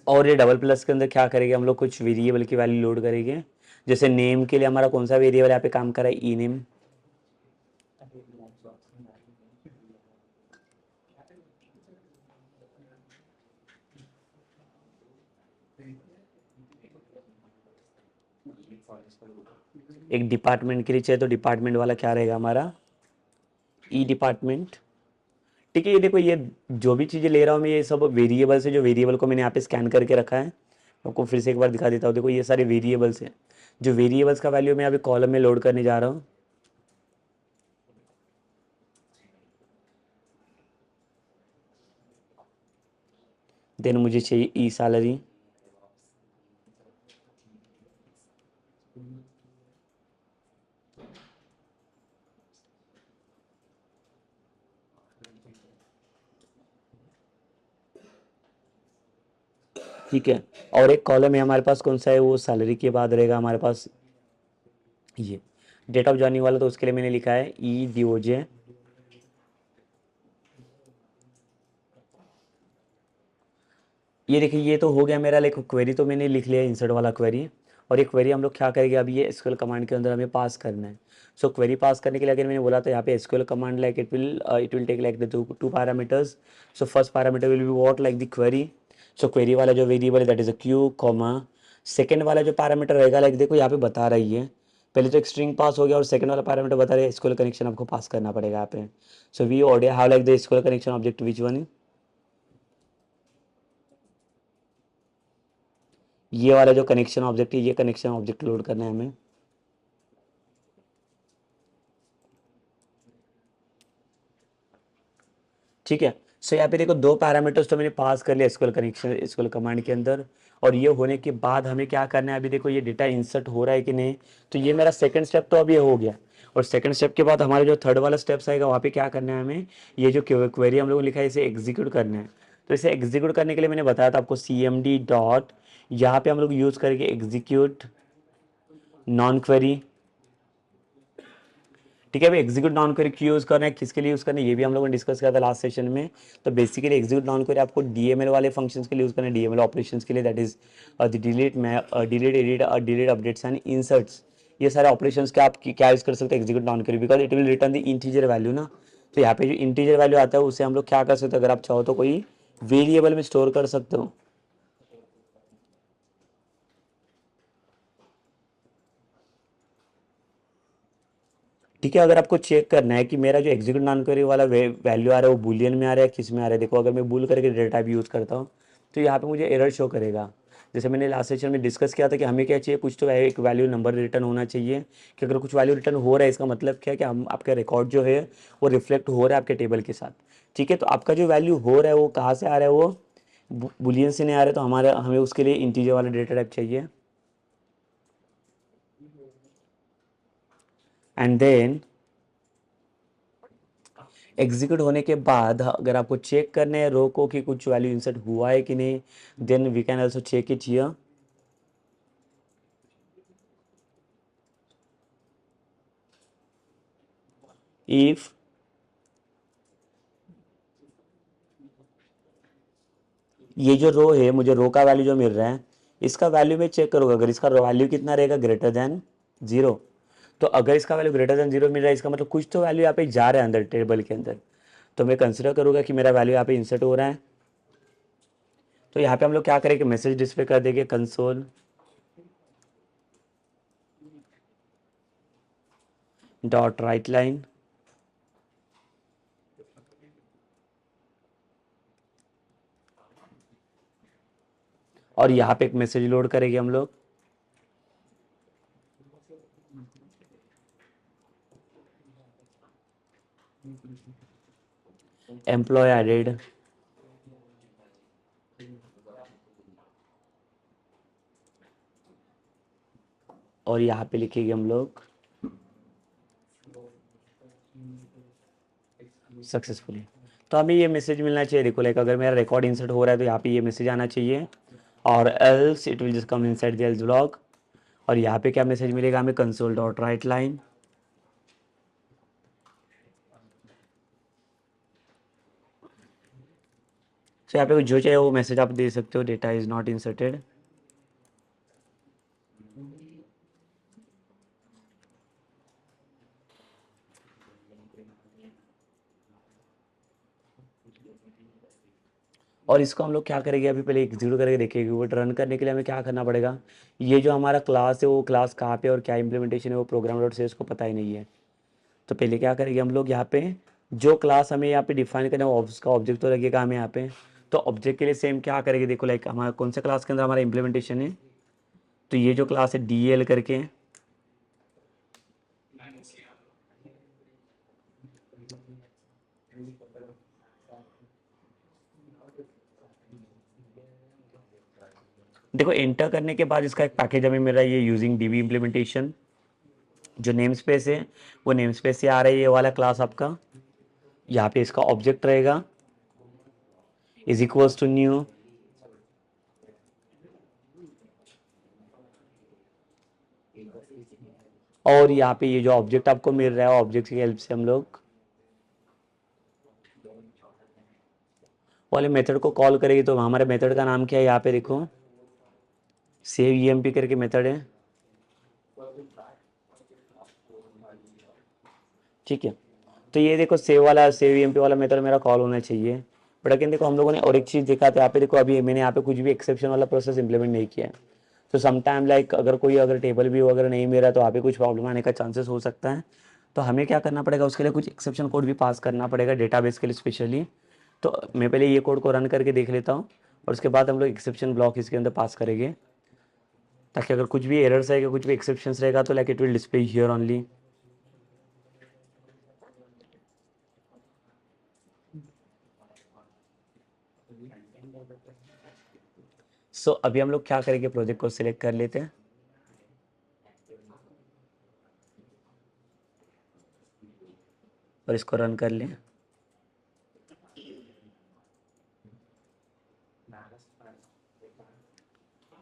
और ये डबल प्लस के अंदर क्या करेंगे हम लोग, कुछ वेरिएबल की वैल्यू लोड करेंगे, जैसे नेम के लिए हमारा कौन सा वेरिएबल यहाँ पे काम कर रहा है, ई नेम, एक डिपार्टमेंट के लिए चाहिए तो डिपार्टमेंट वाला क्या रहेगा हमारा, ई डिपार्टमेंट, ठीक है। ये देखो ये जो भी चीज़ें ले रहा हूँ मैं ये सब वेरिएबल्स है, जो वेरिएबल को मैंने यहाँ पे स्कैन करके रखा है, आपको फिर से एक बार दिखा देता हूँ, देखो ये सारे वेरिएबल्स हैं, जो वेरिएबल्स का वैल्यू मैं अभी कॉलम में लोड करने जा रहा हूँ, देन मुझे चाहिए ई सैलरी, ठीक है। और एक कॉलम है हमारे पास कौन सा है, वो सैलरी के बाद रहेगा हमारे पास ये डेट ऑफ जॉइनिंग वाला, तो उसके लिए मैंने लिखा है ई डीओजे, ये देखिए ये तो हो गया मेरा, लाइक क्वेरी तो मैंने लिख लिया इंसर्ट वाला क्वेरी, और ये क्वेरी हम लोग क्या करेंगे अभी ये एसक्यूएल कमांड के अंदर हमें पास करना है। सो क्वेरी पास करने के लिए अगर मैंने बोला था यहाँ पे SQL command like it will take like the two parameters, so first parameter will be what like the query, so query वाला जो वेरिएबल है that is a Q comma, second वाला जो पैरामीटर रहेगा लाइक देखो यहाँ पे बता रही है, पहले तो एक स्ट्रिंग पास हो गया और सेकंड वाला पैरामीटर बता रहा है एसक्यूएल कनेक्शन आपको पास करना पड़ेगा यहाँ पे, so we audio how like the SQL connection object which one, ये वाला जो कनेक्शन ऑब्जेक्ट है ये कनेक्शन ऑब्जेक्ट लोड करना है हमें, ठीक है। सो यहाँ पे देखो 2 पैरामीटर्स तो मैंने पास कर लिया एसक्यूएल कनेक्शन एसक्यूएल कमांड के अंदर, और ये होने के बाद हमें क्या करना है, अभी देखो ये डेटा इंसर्ट हो रहा है कि नहीं, तो ये मेरा सेकंड स्टेप तो अभी हो गया, और सेकंड स्टेप के बाद हमारा जो थर्ड वाला स्टेप्स आएगा वहाँ पे क्या करना है हमें, ये जो क्वेरी हम लोगों ने लिखा है इसे एग्जीक्यूट करना है, तो इसे एग्जीक्यूट करने के लिए मैंने बताया था आपको CMD डॉट, यहाँ पे हम लोग यूज़ करेंगे एग्जीक्यूट नॉन क्वेरी, ठीक है भाई। एग्जीक्यूट नॉन क्वेरी क्यों यूज़ करना है, किसके लिए यूज़ करना है, ये भी हम लोगों ने डिस्कस किया था लास्ट सेशन में। तो बेसिकली एग्जीक्यूट नॉन क्वेरी आपको DML वाले फंक्शंस के लिए यूज़ करना है, DML ऑपरेशंस के लिए, that is delete edit delete updates and inserts, ये सारे ऑपरेशंस के आप क्या यूज़ कर सकते हैं execute non query, because it will return the integer value ना, तो यहाँ पे जो इंटीजर वैल्यू आता है उसे हम लोग क्या कर सकते हैं, अगर आप चाहो तो कोई वेरिएबल में स्टोर कर सकते हो। ठीक है, अगर आपको चेक करना है कि मेरा जो एग्जीक्यूट नॉन क्वेरी वाला वैल्यू आ रहा है वो बुलियन में आ रहा है, किस में आ रहा है, देखो अगर मैं बुल करके डेटा टाइप यूज़ करता हूँ तो यहाँ पे मुझे एरर शो करेगा। जैसे मैंने लास्ट सेशन में डिस्कस किया था कि हमें क्या चाहिए, कुछ तो एक वैल्यू नंबर रिटर्न होना चाहिए कि अगर कुछ वैल्यू रिटर्न हो रहा है इसका मतलब क्या है कि हम आपका रिकॉर्ड जो है वो रिफ्लेक्ट हो रहा है आपके टेबल के साथ। ठीक है, तो आपका जो वैल्यू हो रहा है वो कहाँ से आ रहा है, वो बुलियन से नहीं आ रहा है, तो हमारे हमें उसके लिए इंटीजर वाला डेटा टाइप चाहिए। एंड देन एग्जीक्यूट होने के बाद अगर आपको चेक करना है रो को कि कुछ वैल्यू इंसर्ट हुआ है कि नहीं, then we can also check it here. If ये जो रो है, मुझे रो का वैल्यू जो मिल रहा है इसका वैल्यू मैं चेक करूँगा, अगर इसका वैल्यू कितना रहेगा ग्रेटर देन जीरो, तो अगर इसका वैल्यू ग्रेटर देन जीरो मिल रहा है इसका मतलब कुछ तो वैल्यू यहाँ पे जा रहा है अंदर टेबल के अंदर, तो मैं कंसिडर करूँगा कि मेरा वैल्यू यहाँ पे इंसर्ट हो रहा है। तो यहाँ पे हम लोग क्या करेंगे, मैसेज डिस्प्ले कर देंगे कंसोल डॉट राइट लाइन, और यहाँ पे एक मैसेज लोड करेंगे हम लोग, एम्प्लॉय एडेड, और यहाँ पे लिखेंगे हम लोग सक्सेसफुली। तो हमें ये मैसेज मिलना चाहिए, देखो लाइक अगर मेरा रिकॉर्ड इंसर्ट हो रहा है तो यहाँ पे ये मैसेज आना चाहिए, और else it will just come inside the L's block. और यहाँ पे क्या मैसेज मिलेगा हमें, कंसोल डॉट राइट लाइन, तो यहाँ पे जो चाहिए वो मैसेज आप दे सकते हो, डेटा इज नॉट इंसर्टेड। और इसको हम लोग क्या करेंगे, अभी पहले एग्जीक्यूट करके देखेंगे, बट रन करने के लिए हमें क्या करना पड़ेगा, ये जो हमारा क्लास है वो क्लास कहाँ पे और क्या इंप्लीमेंटेशन है वो प्रोग्राम डॉट सी एस को पता ही नहीं है। तो पहले क्या करेंगे हम लोग, यहाँ पे जो क्लास हमें यहाँ पे डिफाइन करना है उसका ऑब्जेक्ट तो लगेगा हमें यहाँ पे। तो ऑब्जेक्ट के लिए सेम क्या करेंगे, देखो लाइक हमारा कौन से क्लास के अंदर हमारा इंप्लीमेंटेशन है, तो ये जो क्लास है डी एल करके, देखो एंटर करने के बाद इसका एक पैकेज हमें मिल रहा है, ये यूजिंग डीबी इम्प्लीमेंटेशन, जो नेम स्पेस है वो नेम स्पेस से आ रहा है ये वाला क्लास आपका। यहाँ पे इसका ऑब्जेक्ट रहेगा इज इक्वल्स टू न्यू, और यहाँ पे ये जो ऑब्जेक्ट आपको मिल रहा है ऑब्जेक्ट की हेल्प से हम लोग वाले मेथड को कॉल करेंगे। तो हमारे मेथड का नाम क्या है, यहाँ पे देखो सेव ईएमपी करके मेथड है। ठीक है, तो ये देखो सेव ईएमपी वाला मेथड मेरा कॉल होना चाहिए। बट अगेन देखो हम लोगों ने और एक चीज़ देखा, तो यहाँ पे देखो अभी मैंने यहाँ पे कुछ भी एक्सेप्शन वाला प्रोसेस इंप्लीमेंट नहीं किया है। तो सम टाइम लाइक अगर टेबल भी अगर नहीं मिल रहा तो यहाँ पे कुछ प्रॉब्लम आने का चांसेस हो सकता है। तो हमें क्या करना पड़ेगा, उसके लिए कुछ एक्सेप्शन कोड भी पास करना पड़ेगा डेटाबेस के लिए स्पेशली। तो मैं पहले ये कोड को रन करके देख लेता हूँ, और उसके बाद हम लोग एक्सेप्शन ब्लॉक इसके अंदर पास करेंगे, ताकि अगर कुछ भी एरर्स रहेगा कुछ भी एक्सेप्शंस रहेगा तो like it will display here only. So अभी हम लोग क्या करेंगे, प्रोजेक्ट को सिलेक्ट कर लेते हैं, और इसको रन कर लें।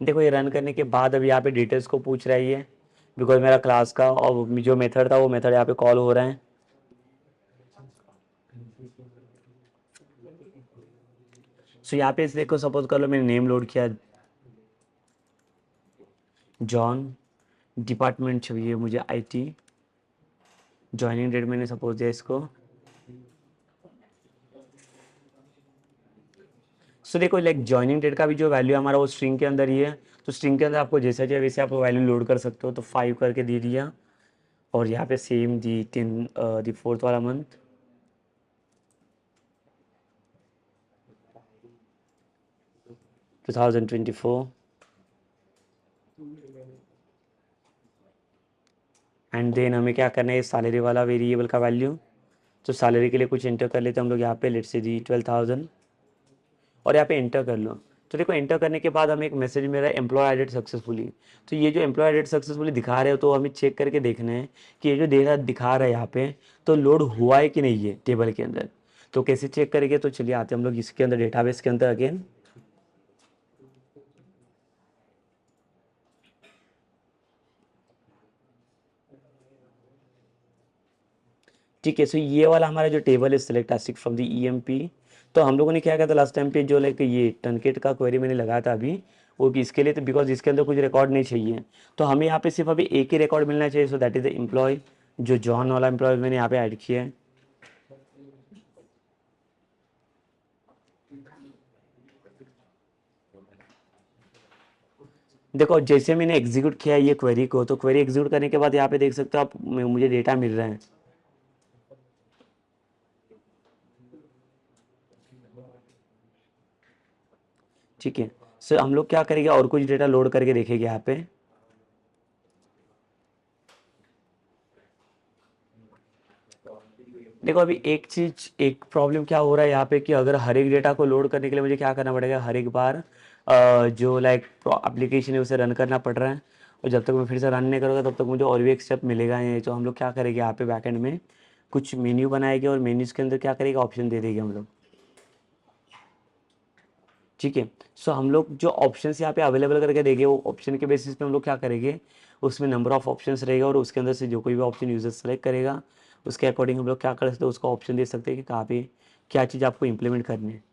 देखो ये रन करने के बाद अभी यहाँ पे डिटेल्स को पूछ रहा है ये, बिकॉज मेरा क्लास का और जो मेथड था वो मेथड यहाँ पे कॉल हो रहा है। सो यहाँ पे इस देखो सपोज कर लो मैंने नेम लोड किया जॉन, डिपार्टमेंट चाहिए मुझे आईटी, ज्वाइनिंग डेट मैंने सपोज दिया इसको सो देखो लाइक जॉइनिंग डेट का भी जो वैल्यू हमारा वो स्ट्रिंग के अंदर ही है, तो स्ट्रिंग के अंदर आपको जैसा चाहिए वैसे आप वैल्यू लोड कर सकते हो। तो 5 करके दे दिया और यहाँ पे सेम दी फोर्थ वाला मंथ 2024 एंड देन हमें क्या करना है सैलरी वाला वेरिएबल का वैल्यू। तो सैलरी के लिए कुछ एंटर कर लेते हैं हम लोग यहाँ पे, लेट्स से दी 12,000 और यहाँ पे एंटर कर लो। तो देखो एंटर करने के बाद हमें एक मैसेज मिल रहा है एम्प्लॉय एडेड सक्सेसफुली। तो ये जो एम्प्लॉय एडेड सक्सेसफुली दिखा रहे हो तो हमें चेक करके देखना है कि ये जो डेटा दिखा रहा है यहाँ पे तो लोड हुआ है कि नहीं है टेबल के अंदर। तो कैसे चेक करेंगे, तो चलिए आते हैं हम लोग इसके अंदर डेटाबेस के अंदर अगेन। ठीक है, सो ये वाला हमारा जो टेबल है सिलेक्ट आस्टिक फ्रॉम द ईएमपी। तो हम लोगों ने क्या किया था लास्ट टाइम पे, जो लाइक ये टनकेट का क्वेरी मैंने लगाया था अभी, वो भी इसके लिए तो बिकॉज इसके अंदर कुछ रिकॉर्ड नहीं चाहिए। तो हमें यहाँ पे सिर्फ अभी एक ही रिकॉर्ड मिलना चाहिए, so that is the employee, जो जॉन वाला एम्प्लॉय मैंने यहाँ पे ऐड किया है। देखो जैसे मैंने एग्जीक्यूट किया ये क्वेरी को, तो क्वेरी एग्जीक्यूट करने के बाद यहाँ पे देख सकते हो आप मुझे डेटा मिल रहा है। ठीक है, सो हम लोग क्या करेंगे और कुछ डेटा लोड करके देखेंगे यहाँ पे। देखो अभी एक चीज, एक प्रॉब्लम क्या हो रहा है यहाँ पे कि अगर हर एक डेटा को लोड करने के लिए मुझे क्या करना पड़ेगा, हर एक बार जो लाइक एप्लीकेशन है उसे रन करना पड़ रहा है। और जब तक मैं फिर से रन नहीं करूँगा तब तक मुझे और भी एक स्टेप मिलेगा नहीं। तो हम लोग क्या करेंगे यहाँ पे बैकएंड में कुछ मेन्यू बनाएंगे और मेन्यूज के अंदर क्या करेंगे ऑप्शन दे देंगे हम लोग। ठीक है, सो हम लोग जो ऑप्शंस यहाँ पे अवेलेबल करके देंगे वो ऑप्शन के बेसिस पे हम लोग क्या करेंगे, उसमें नंबर ऑफ ऑप्शंस रहेगा और उसके अंदर से जो कोई भी ऑप्शन यूजर सेलेक्ट करेगा उसके अकॉर्डिंग हम लोग क्या कर सकते हैं, उसका ऑप्शन दे सकते हैं कि कहाँ पे क्या चीज़ आपको इंप्लीमेंट करनी है।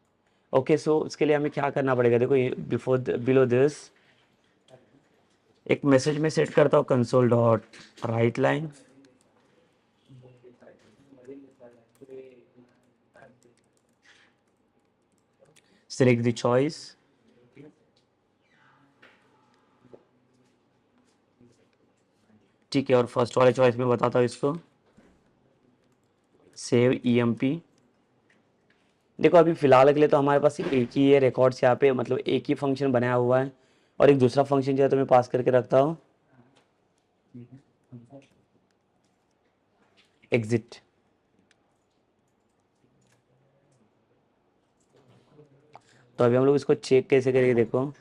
ओके, सो उसके लिए हमें क्या करना पड़ेगा, देखो बिफोर बिलो दिस एक मैसेज में सेट करता हूँ console dot write line, select the choice, ठीक है, और फर्स्ट वाले चॉइस में बताता हूँ इसको सेव ईएमपी। देखो अभी फिलहाल के लिए तो हमारे पास एक ही है रिकॉर्ड्स यहाँ पे, मतलब एक ही फंक्शन बनाया हुआ है और एक दूसरा फंक्शन जो है तो मैं पास करके रखता हूँ एग्जिट। तो अभी हम लोग इसको चेक कैसे करेंगे, देखो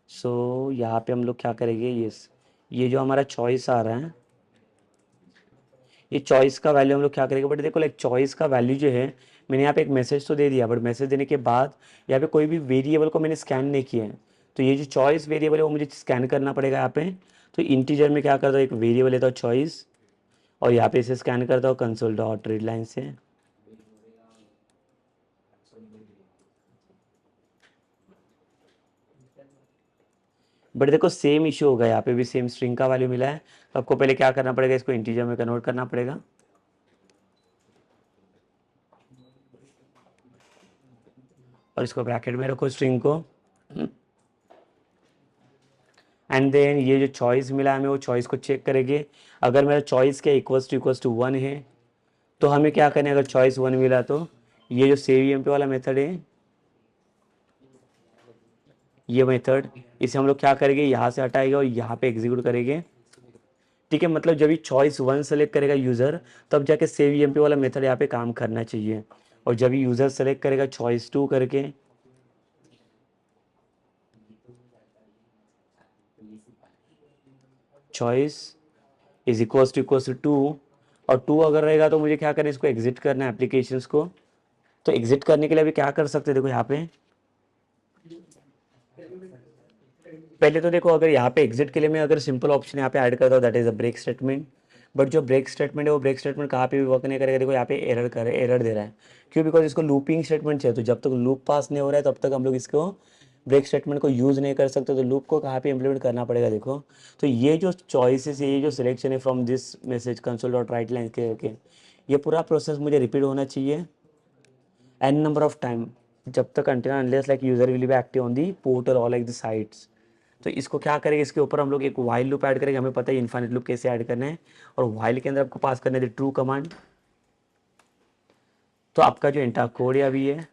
सो यहाँ पे हम लोग क्या करेंगे, ये जो हमारा चॉइस आ रहा है ये चॉइस का वैल्यू हम लोग क्या करेंगे, बट देखो लाइक चॉइस का वैल्यू जो है मैंने यहाँ पे एक मैसेज तो दे दिया, बट मैसेज देने के बाद यहाँ पे कोई भी वेरिएबल को मैंने स्कैन नहीं किया है। तो ये जो चॉइस वेरिएबल है वो मुझे स्कैन करना पड़ेगा यहाँ पे। तो इंटीजर में क्या करता हूँ, एक वेरिएबल लेता हूँ चॉइस और यहाँ पे इसे स्कैन करता हूँ कंसोल डॉट रीड लाइन से। बट देखो सेम इशू होगा, यहाँ पे भी सेम स्ट्रिंग का वैल्यू मिला है। तो आपको पहले क्या करना पड़ेगा, इसको इंटीजर में कन्वर्ट करना पड़ेगा। और इसको ब्रैकेट में रखो स्ट्रिंग को, एंड देन ये जो चॉइस मिला है हमें वो चॉइस को चेक करेंगे। अगर मेरा चॉइस क्या इक्वल्स टू 1 है तो हमें क्या करना है, अगर चॉइस 1 मिला तो ये जो सेव ईएमपी वाला मेथड है ये मेथड, इसे हम लोग क्या करेंगे यहाँ से हटाएंगे और यहाँ पे एग्जीक्यूट करेंगे। ठीक है, मतलब जब ये चॉइस 1 सेलेक्ट करेगा यूज़र तब जाके सेव ईएमपी वाला मेथड यहाँ पे काम करना चाहिए। और जब ये यूज़र सेलेक्ट करेगा चॉइस 2 करके, चॉइस इक्वल्स टू 2 और 2 अगर रहेगा तो मुझे क्या करना है, इसको एग्जिट करना है एप्लीकेशंस को। तो एग्जिट करने के लिए अभी क्या कर सकते हैं, देखो यहाँ पे पहले तो देखो अगर यहाँ पे एग्जिट के लिए मैं अगर सिंपल ऑप्शन यहाँ पे ऐड करता हूँ that is a break statement. But जो ब्रेक स्टेटमेंट है वो ब्रेक स्टेटमेंट कहाँ पे भी वर्क नहीं करेगा, देखो यहाँ पे एरर दे रहा है। क्यों, बिकॉज इसको लूपिंग स्टेटमेंट चाहिए। तो जब तक लूप पास नहीं हो रहा है तब तक हम लोग इसको ब्रेक स्टेटमेंट को यूज़ नहीं कर सकते तो लूप को कहाँ पे इम्प्लीमेंट करना पड़ेगा देखो। तो ये जो चॉइसेस है, ये जो सिलेक्शन है from this message console dot write line के ये पूरा प्रोसेस मुझे रिपीट होना चाहिए n नंबर ऑफ टाइम, जब तक until unless like user will be active on the portal or like the sites। तो इसको क्या करेंगे, इसके ऊपर हम लोग एक while लूप ऐड करेंगे। हमें पता है इनफाइनाइट लूप कैसे ऐड करना है, और while के अंदर आपको पास करना है ट्रू कमांड। तो आपका जो एंटायर कोड है अभी है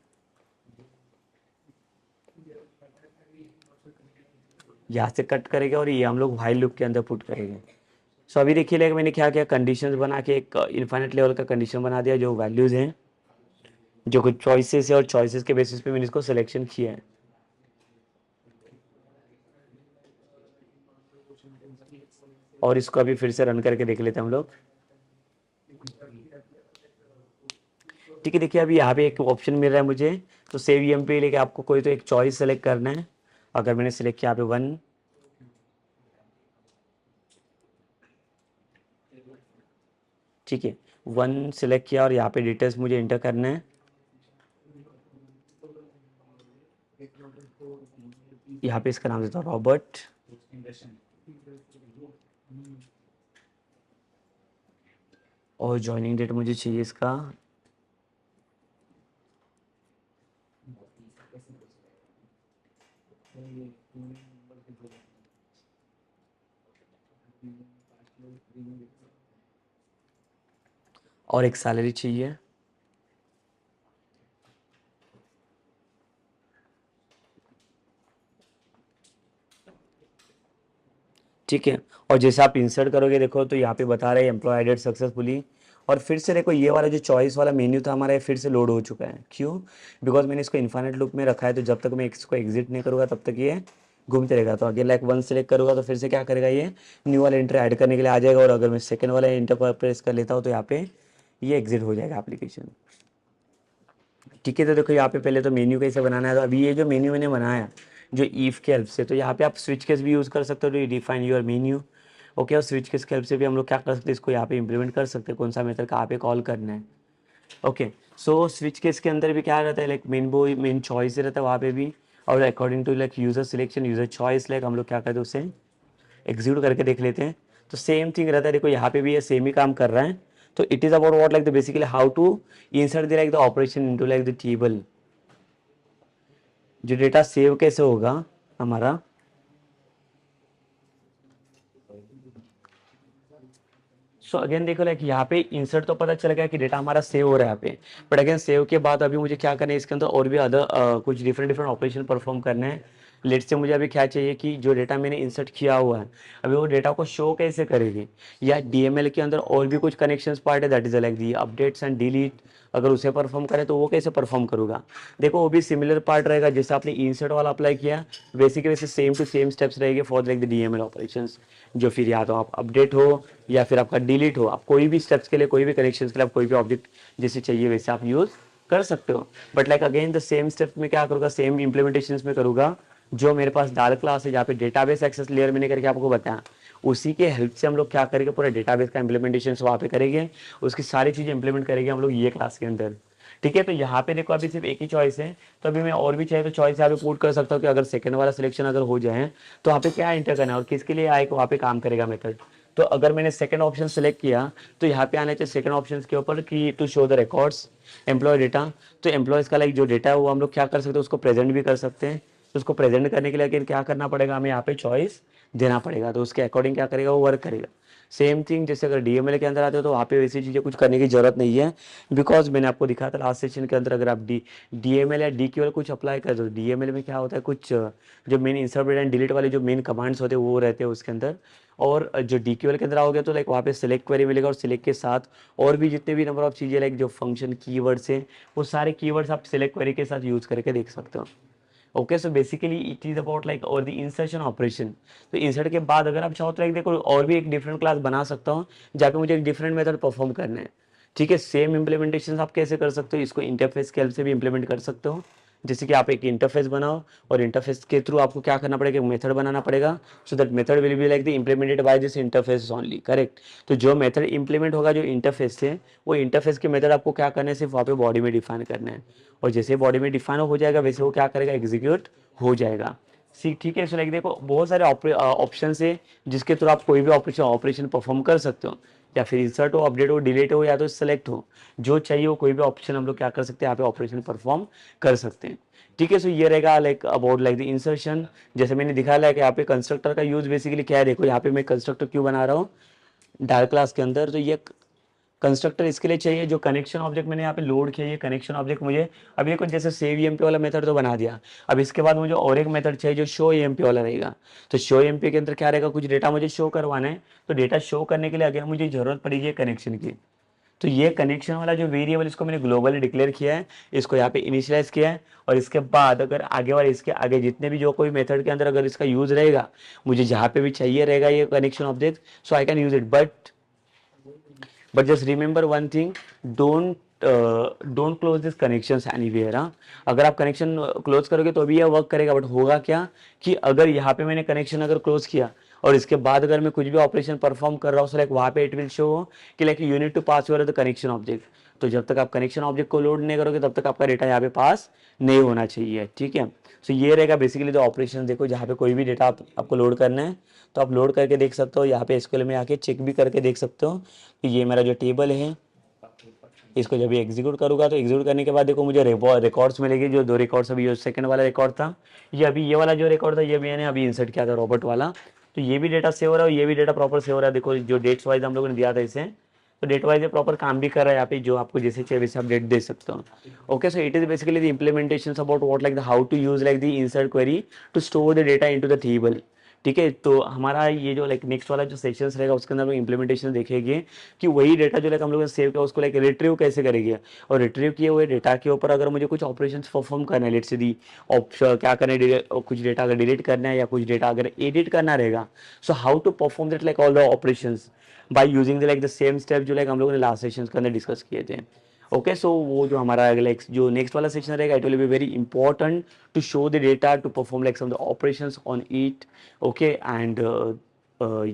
यहाँ से कट करेगा और ये हम लोग while लूप के अंदर पुट करेंगे। सो अभी देखिए लेकिन मैंने क्या किया, कंडीशंस बना के एक इनफाइनाइट लेवल का कंडीशन बना दिया, जो वैल्यूज हैं, जो कुछ चॉइसेस है, और चॉइसेस के बेसिस पे मैंने इसको सिलेक्शन किया है। और इसको अभी फिर से रन करके देख लेते हैं हम लोग। ठीक है, देखिए अभी यहाँ पे एक ऑप्शन मिल रहा है मुझे, तो सेव ईएम पे लेके आपको कोई तो एक चॉइस सेलेक्ट करना है। अगर मैंने सेलेक्ट किया यहाँ पे 1, ठीक है 1 सेलेक्ट किया और यहाँ पे डिटेल्स मुझे इंटर करना है। यहाँ पे इसका नाम देता हूँ रॉबर्ट, और ज्वाइनिंग डेट मुझे चाहिए इसका और एक सैलरी चाहिए। ठीक है, और जैसे आप इंसर्ट करोगे देखो तो यहाँ पे बता रहे हैं एम्प्लॉय एडेड सक्सेसफुली। और फिर से देखो ये वाला जो चॉइस वाला मेन्यू था हमारा, ये फिर से लोड हो चुका है। क्यों? बिकॉज मैंने इसको इन्फाइनाइट लूप में रखा है, तो जब तक मैं इसको एग्जिट नहीं करूँगा तब तक ये घूमते रहेगा। तो अगेन लाइक 1 सेलेक्ट करूँगा तो फिर से क्या करेगा, ये न्यू वाला एंट्री ऐड करने के लिए आ जाएगा। और अगर मैं सेकेंड वाला एंटर पर प्रेस कर लेता हूँ तो यहाँ पे ये एग्जिट हो जाएगा एप्लीकेशन। ठीक है, तो देखो यहाँ पे पहले तो मेन्यू कैसे बनाना है। तो अभी ये जो मेन्यू मैंने बनाया जो ईफ के हेल्प से, तो यहाँ पे आप स्विच केस भी यूज़ कर सकते हो to define your menu. Okay, और स्विच केस के हेल्प से भी हम लोग क्या कर सकते हैं, इसको यहाँ पे इंप्लीमेंट कर सकते हैं, कौन सा मेथड कहाँ पे कॉल करना है। ओके, सो स्विच केस के अंदर भी क्या रहता है, लाइक मेन चॉइस रहता है वहाँ पे भी। और according to like user selection, user choice, like हम लोग क्या करते हैं उसे एग्जीक्यूट करके देख लेते हैं। तो सेम थिंग रहता है, देखो यहाँ पे भी ये सेम ही काम कर रहा है। तो it is about what like the basically how to insert the like the operation into like the table. जो डेटा सेव कैसे होगा हमारा, सो अगेन देखो लाइक यहाँ पे इंसर्ट तो पता चल गया कि डेटा हमारा सेव हो रहा है यहाँ पे। बट अगेन सेव के बाद अभी मुझे क्या करना है, इसके अंदर और भी अदर कुछ डिफरेंट डिफरेंट ऑपरेशन परफॉर्म करने हैं। लेट से मुझे अभी क्या चाहिए कि जो डेटा मैंने इंसर्ट किया हुआ है अभी वो डेटा को शो कैसे करेगी, या डीएमएल के अंदर और भी कुछ कनेक्शंस पार्ट है that is like the updates and delete, अगर उसे परफॉर्म करे तो वो कैसे परफॉर्म करूँगा। देखो वो भी सिमिलर पार्ट रहेगा, जैसे आपने इंसर्ट वाला अप्लाई किया वैसे के वैसे सेम टू सेम स्टेप्स रहेंगे for like the DML operations. जो फिर या तो आप अपडेट हो या फिर आपका डिलीट हो, आप कोई भी स्टेप्स के लिए, कोई भी कनेक्शंस के लिए आप कोई भी ऑब्जेक्ट जैसे चाहिए वैसे आप यूज़ कर सकते हो। But like again the same steps में क्या करूँगा, सेम इम्प्लीमेंटेशन में करूँगा। जो मेरे पास डाल क्लास है जहाँ पे डेटाबेस एक्सेस लेयर मैंने करके आपको बताया, उसी के हेल्प से हम लोग क्या करेंगे, पूरा डेटाबेस का इम्प्लीमेंटेशन वहाँ पे करेंगे, उसकी सारी चीज़ें इंप्लीमेंट करेंगे हम लोग ये क्लास के अंदर। ठीक है, तो यहाँ पे देखो अभी सिर्फ एक ही चॉइस है, तो अभी मैं और भी चाहिए तो चॉइस यहाँ पे पुट कर सकता हूँ कि अगर सेकंड वाला सिलेक्शन अगर हो जाए तो वहाँ पे क्या इंटर करना है और किसके लिए आए, वहाँ पे काम करेगा मेथड। तो अगर मैंने सेकंड ऑप्शन सेलेक्ट किया तो यहाँ पे आना चाहिए सेकंड ऑप्शन के ऊपर कि to show the records employee data. तो एम्प्लॉयज़ का लाइक जो डेटा है वो हम लोग क्या कर सकते हैं, उसको प्रेजेंट भी कर सकते हैं। तो उसको प्रेजेंट करने के लिए अगेन क्या करना पड़ेगा, हमें यहाँ पे चॉइस देना पड़ेगा, तो उसके अकॉर्डिंग क्या करेगा वो वर्क करेगा। सेम थिंग जैसे अगर डीएमएल के अंदर आते हो तो वहाँ पे वैसी चीज़ें कुछ करने की जरूरत नहीं है। बिकॉज मैंने आपको दिखाया था लास्ट सेशन के अंदर, अगर आप डीएमएल या डीक्यूएल कुछ अप्लाई कर दो, डीएमएल में क्या होता है, कुछ जो मेन इंसर्ट एंड डिलीट वाले जो मेन कमांड्स होते हैं वो रहते हैं उसके अंदर। और जो डीक्यूएल के अंदर आओगे तो लाइक वहाँ पे सिलेक्ट क्वेरी मिलेगा, और सिलेक्ट के साथ और भी जितने भी नंबर ऑफ चीज़ें लाइक जो फंक्शन कीवर्ड्स हैं वो सारे कीवर्ड्स आप सिलेक्ट क्वेरी के साथ यूज़ करके देख सकते हो। Okay, so basically it is about like और द इंसर्शन ऑपरेशन। तो इंसर्ट के बाद अगर आप चाहो तो लाइक देखो और भी एक डिफरेंट क्लास बना सकता हूँ जहाँ पे मुझे एक डिफरेंट मेथड परफॉर्म करना है। ठीक है, सेम इम्प्लीमेंटेशन आप कैसे कर सकते हो, इसको इंटरफेस के हेल्प से भी इम्प्लीमेंट कर सकते हो। जैसे कि आप एक इंटरफेस बनाओ और इंटरफेस के थ्रू आपको क्या करना पड़ेगा, मेथड बनाना पड़ेगा, so that method will be like the implemented by this interface only, correct. तो जो मेथड इंप्लीमेंट होगा जो इंटरफेस से, वो इंटरफेस के मेथड आपको क्या करना है, सिर्फ वहाँ पे बॉडी में डिफाइन करना है, और जैसे बॉडी में डिफाइन हो जाएगा वैसे वो क्या करेगा, एग्जीक्यूट हो जाएगा। ठीक है। सो लाइक देखो बहुत सारे ऑप्शन है जिसके थ्रू आप कोई भी ऑपरेशन परफॉर्म कर सकते हो, या फिर इंसर्ट हो, अपडेट हो, डिलीट हो, या तो सेलेक्ट हो, जो चाहिए वो कोई भी ऑप्शन हम लोग क्या कर सकते हैं, यहाँ पे ऑपरेशन परफॉर्म कर सकते हैं। ठीक है। सो ये रहेगा like about like the insertion. जैसे मैंने दिखाया है कि यहाँ पे कंस्ट्रक्टर का यूज बेसिकली क्या है, देखो यहाँ पे मैं कंस्ट्रक्टर क्यों बना रहा हूँ डाल क्लास के अंदर, तो ये कंस्ट्रक्टर इसके लिए चाहिए, जो कनेक्शन ऑब्जेक्ट मैंने यहाँ पे लोड किया, ये कनेक्शन ऑब्जेक्ट मुझे अभी देखो जैसे सेव ईएमपी वाला मेथड तो बना दिया, अब इसके बाद मुझे और एक मेथड चाहिए जो शो ईएमपी वाला रहेगा। तो शो ईएमपी के अंदर क्या रहेगा, कुछ डेटा मुझे शो करवाना है, तो डेटा शो करने के लिए अगर मुझे जरूरत पड़ेगी कनेक्शन की, तो ये कनेक्शन वाला जो वेरिएबल इसको मैंने ग्लोबली डिक्लेयर किया है, इसको यहाँ पे इनिशियलाइज किया है, और इसके बाद अगर आगे वाले इसके आगे जितने भी जो कोई मेथड के अंदर अगर इसका यूज रहेगा, मुझे जहाँ पे भी चाहिए रहेगा ये connection object, so I can use it, but just remember one thing, don't close this connections anywhere. हाँ, अगर आप कनेक्शन क्लोज करोगे तो भी यह वर्क करेगा, बट होगा क्या कि अगर यहाँ पे मैंने कनेक्शन अगर क्लोज किया और इसके बाद अगर मैं कुछ भी ऑपरेशन परफॉर्म कर रहा हूँ, लाइक वहाँ पे इट विल शो कि like you need to pass your the connection object. तो जब तक आप कनेक्शन ऑब्जेक्ट को लोड नहीं करोगे तब तक आपका डेटा यहाँ पे पास नहीं होना चाहिए। ठीक है। सो ये रहेगा बेसिकली द ऑपरेशन। देखो जहाँ पे कोई भी डेटा आपको लोड करना है तो आप लोड करके देख सकते हो, यहाँ पे एसक्यूएल में आके चेक भी करके देख सकते हो कि ये मेरा जो टेबल है, इसको जब ये एग्जीक्यूट करूँगा तो एग्जीक्यूट करने के बाद देखो मुझे रिकॉर्ड्स मिलेगी, जो 2 रिकॉर्ड्स, अभी जो सेकंड वाला रिकॉर्ड था, ये अभी ये वाला जो रिकॉर्ड था ये मैंने अभी इंसर्ट किया था रॉबर्ट वाला, तो ये भी डेटा सेव हो रहा है और ये भी डेटा प्रॉपर सेव हो रहा है। देखो जो डेट्स वाइज हम लोगों ने दिया था इसे, तो डेट वाइज प्रॉपर काम भी कर रहा है यहाँ पे, जो आपको जैसे चाहिए वैसे आप डेट दे सकते हो। Okay, so it is basically the implementation about what like the how to use like the insert query to store the data into the table. ठीक है। तो हमारा ये जो लाइक नेक्स्ट वाला जो सेशंस रहेगा उसके अंदर हम इम्प्लीमेंटेशन देखेंगे कि वही डेटा जो लाइक हम लोग ने सेव किया उसको लाइक रिट्रीव कैसे करेंगे, और रिट्रीव किए हुए डेटा के ऊपर अगर मुझे कुछ ऑपरेशंस परफॉर्म करना है, लेट्स से दी ऑप्शन क्या करना है, कुछ डेटा अगर डिलीट करना है या कुछ डेटा अगर एडिट करना रहेगा, so how to perform that like all the operations by using the like the same step जो लाइक हम लोगों ने लास्ट सेशंस के अंदर डिस्कस किए थे। ओके, सो वो जो हमारा लाइक जो नेक्स्ट वाला सेशन रहेगा it will be very important to show the data, to perform like some the operations on it. Okay, and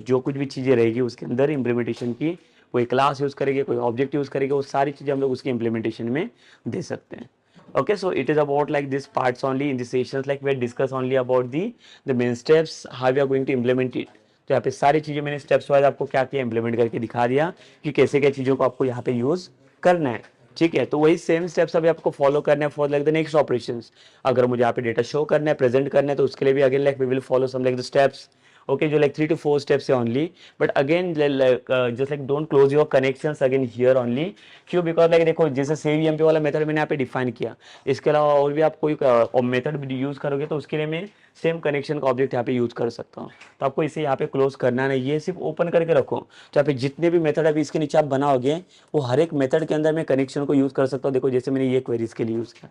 जो कुछ भी चीज़ें रहेगी उसके अंदर इम्प्लीमेंटेशन की, कोई क्लास यूज़ करेंगे, कोई ऑब्जेक्ट यूज़ करेंगे, वो सारी चीज़ें हम लोग उसकी इम्प्लीमेंटेशन में दे सकते हैं। Okay, so it is about like this parts only in the sessions, like we discuss only about the main steps, how we are going to implement it. तो यहाँ पे सारी चीज़ें मैंने स्टेप्स वाइज आपको क्या किया इंप्लीमेंट करके दिखा दिया कि कैसे क्या चीज़ों को आपको यहाँ पे यूज़ करना है। ठीक है। तो वही सेम स्टेप्स अभी आपको फॉलो करना है for like the next operations. अगर मुझे यहाँ पे डेटा शो करना है, प्रेजेंट करना है, तो उसके लिए भी again like we will follow some like the steps. okay, जो like 3 to 4 steps है only, but again like just like don't close your connections again here only। क्यों? because like देखो जैसे सेव ईएमपी वाला मेथड मैंने यहाँ पे डिफाइन किया, इसके अलावा और भी आप कोई मेथड यूज करोगे तो उसके लिए मैं सेम कनेक्शन का ऑब्जेक्ट यहाँ पे यूज कर सकता हूँ। तो आपको इसे यहाँ पे क्लोज करना नहीं, ये सिर्फ ओपन करके रखो। तो यहाँ पे जितने भी मेथड अभी इसके नीचे आप बनाओगे वो हर एक मेथड के अंदर मैं कनेक्शन को यूज कर सकता हूँ। देखो जैसे मैंने ये क्वेरीज के लिए यूज किया,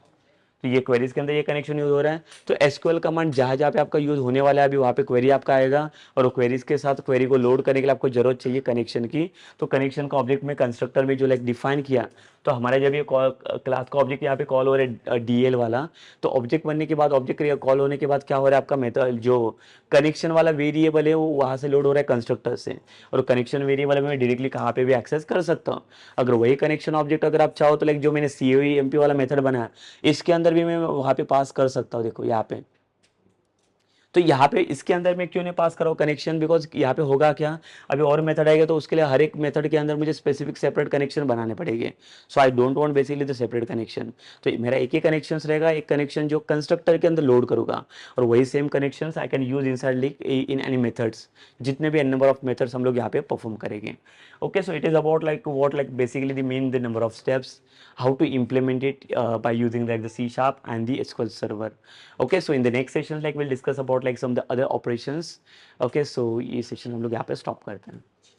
तो ये क्वेरीज के अंदर ये कनेक्शन यूज हो रहा है, तो एसक्यूएल कमांड जहाँ जहाँ पे आपका यूज होने वाला है अभी वहाँ पे क्वेरी आपका आएगा, और वो क्वेरीज के साथ क्वेरी को लोड करने के लिए आपको जरूरत चाहिए कनेक्शन की। तो कनेक्शन का ऑब्जेक्ट में कंस्ट्रक्टर में जो लाइक डिफाइन किया, तो हमारा जब ये क्लास का ऑब्जेक्ट यहाँ पे कॉल हो रहा है डीएल वाला, तो ऑब्जेक्ट बनने के बाद ऑब्जेक्ट कॉल होने के बाद क्या हो रहा है, आपका मेथड जो कनेक्शन वाला वेरिएबल है वो वहाँ से लोड हो रहा है कंस्ट्रक्टर से, और कनेक्शन वेरिएबल में डायरेक्टली कहाँ पे भी एक्सेस कर सकता हूँ। अगर वही कनेक्शन ऑब्जेक्ट अगर आप चाहो तो लाइक जो मैंने COEMP वाला मेथड बनाया इसके अंदर भी मैं वहाँ पे पास कर सकता हूँ। देखो यहाँ पे, तो यहाँ पे इसके अंदर मैं क्यों नहीं पास कर रहा हूँ कनेक्शन, बिकॉज यहाँ पे होगा क्या, अभी और मेथड आएगा तो उसके लिए हर एक मेथड के अंदर मुझे स्पेसिफिक सेपरेट कनेक्शन बनाने पड़ेंगे। So I don't want basically the separate connection. तो मेरा एक ही कनेक्शन रहेगा, एक कनेक्शन जो कंस्ट्रक्टर के अंदर लोड करूंगा, और वही same connection I can use inside like in any methods, जितने भी नंबर ऑफ मेथड्स हम लोग यहाँ पे परफॉर्म करेंगे। Okay, so it is about like what like basically the main the number of steps, how to implement it by using like the C# and the SQL server. Okay, so in the next session like we'll discuss about like some of the other operations. Okay, so ये सेशन हम लोग यहाँ पे स्टॉप करते हैं।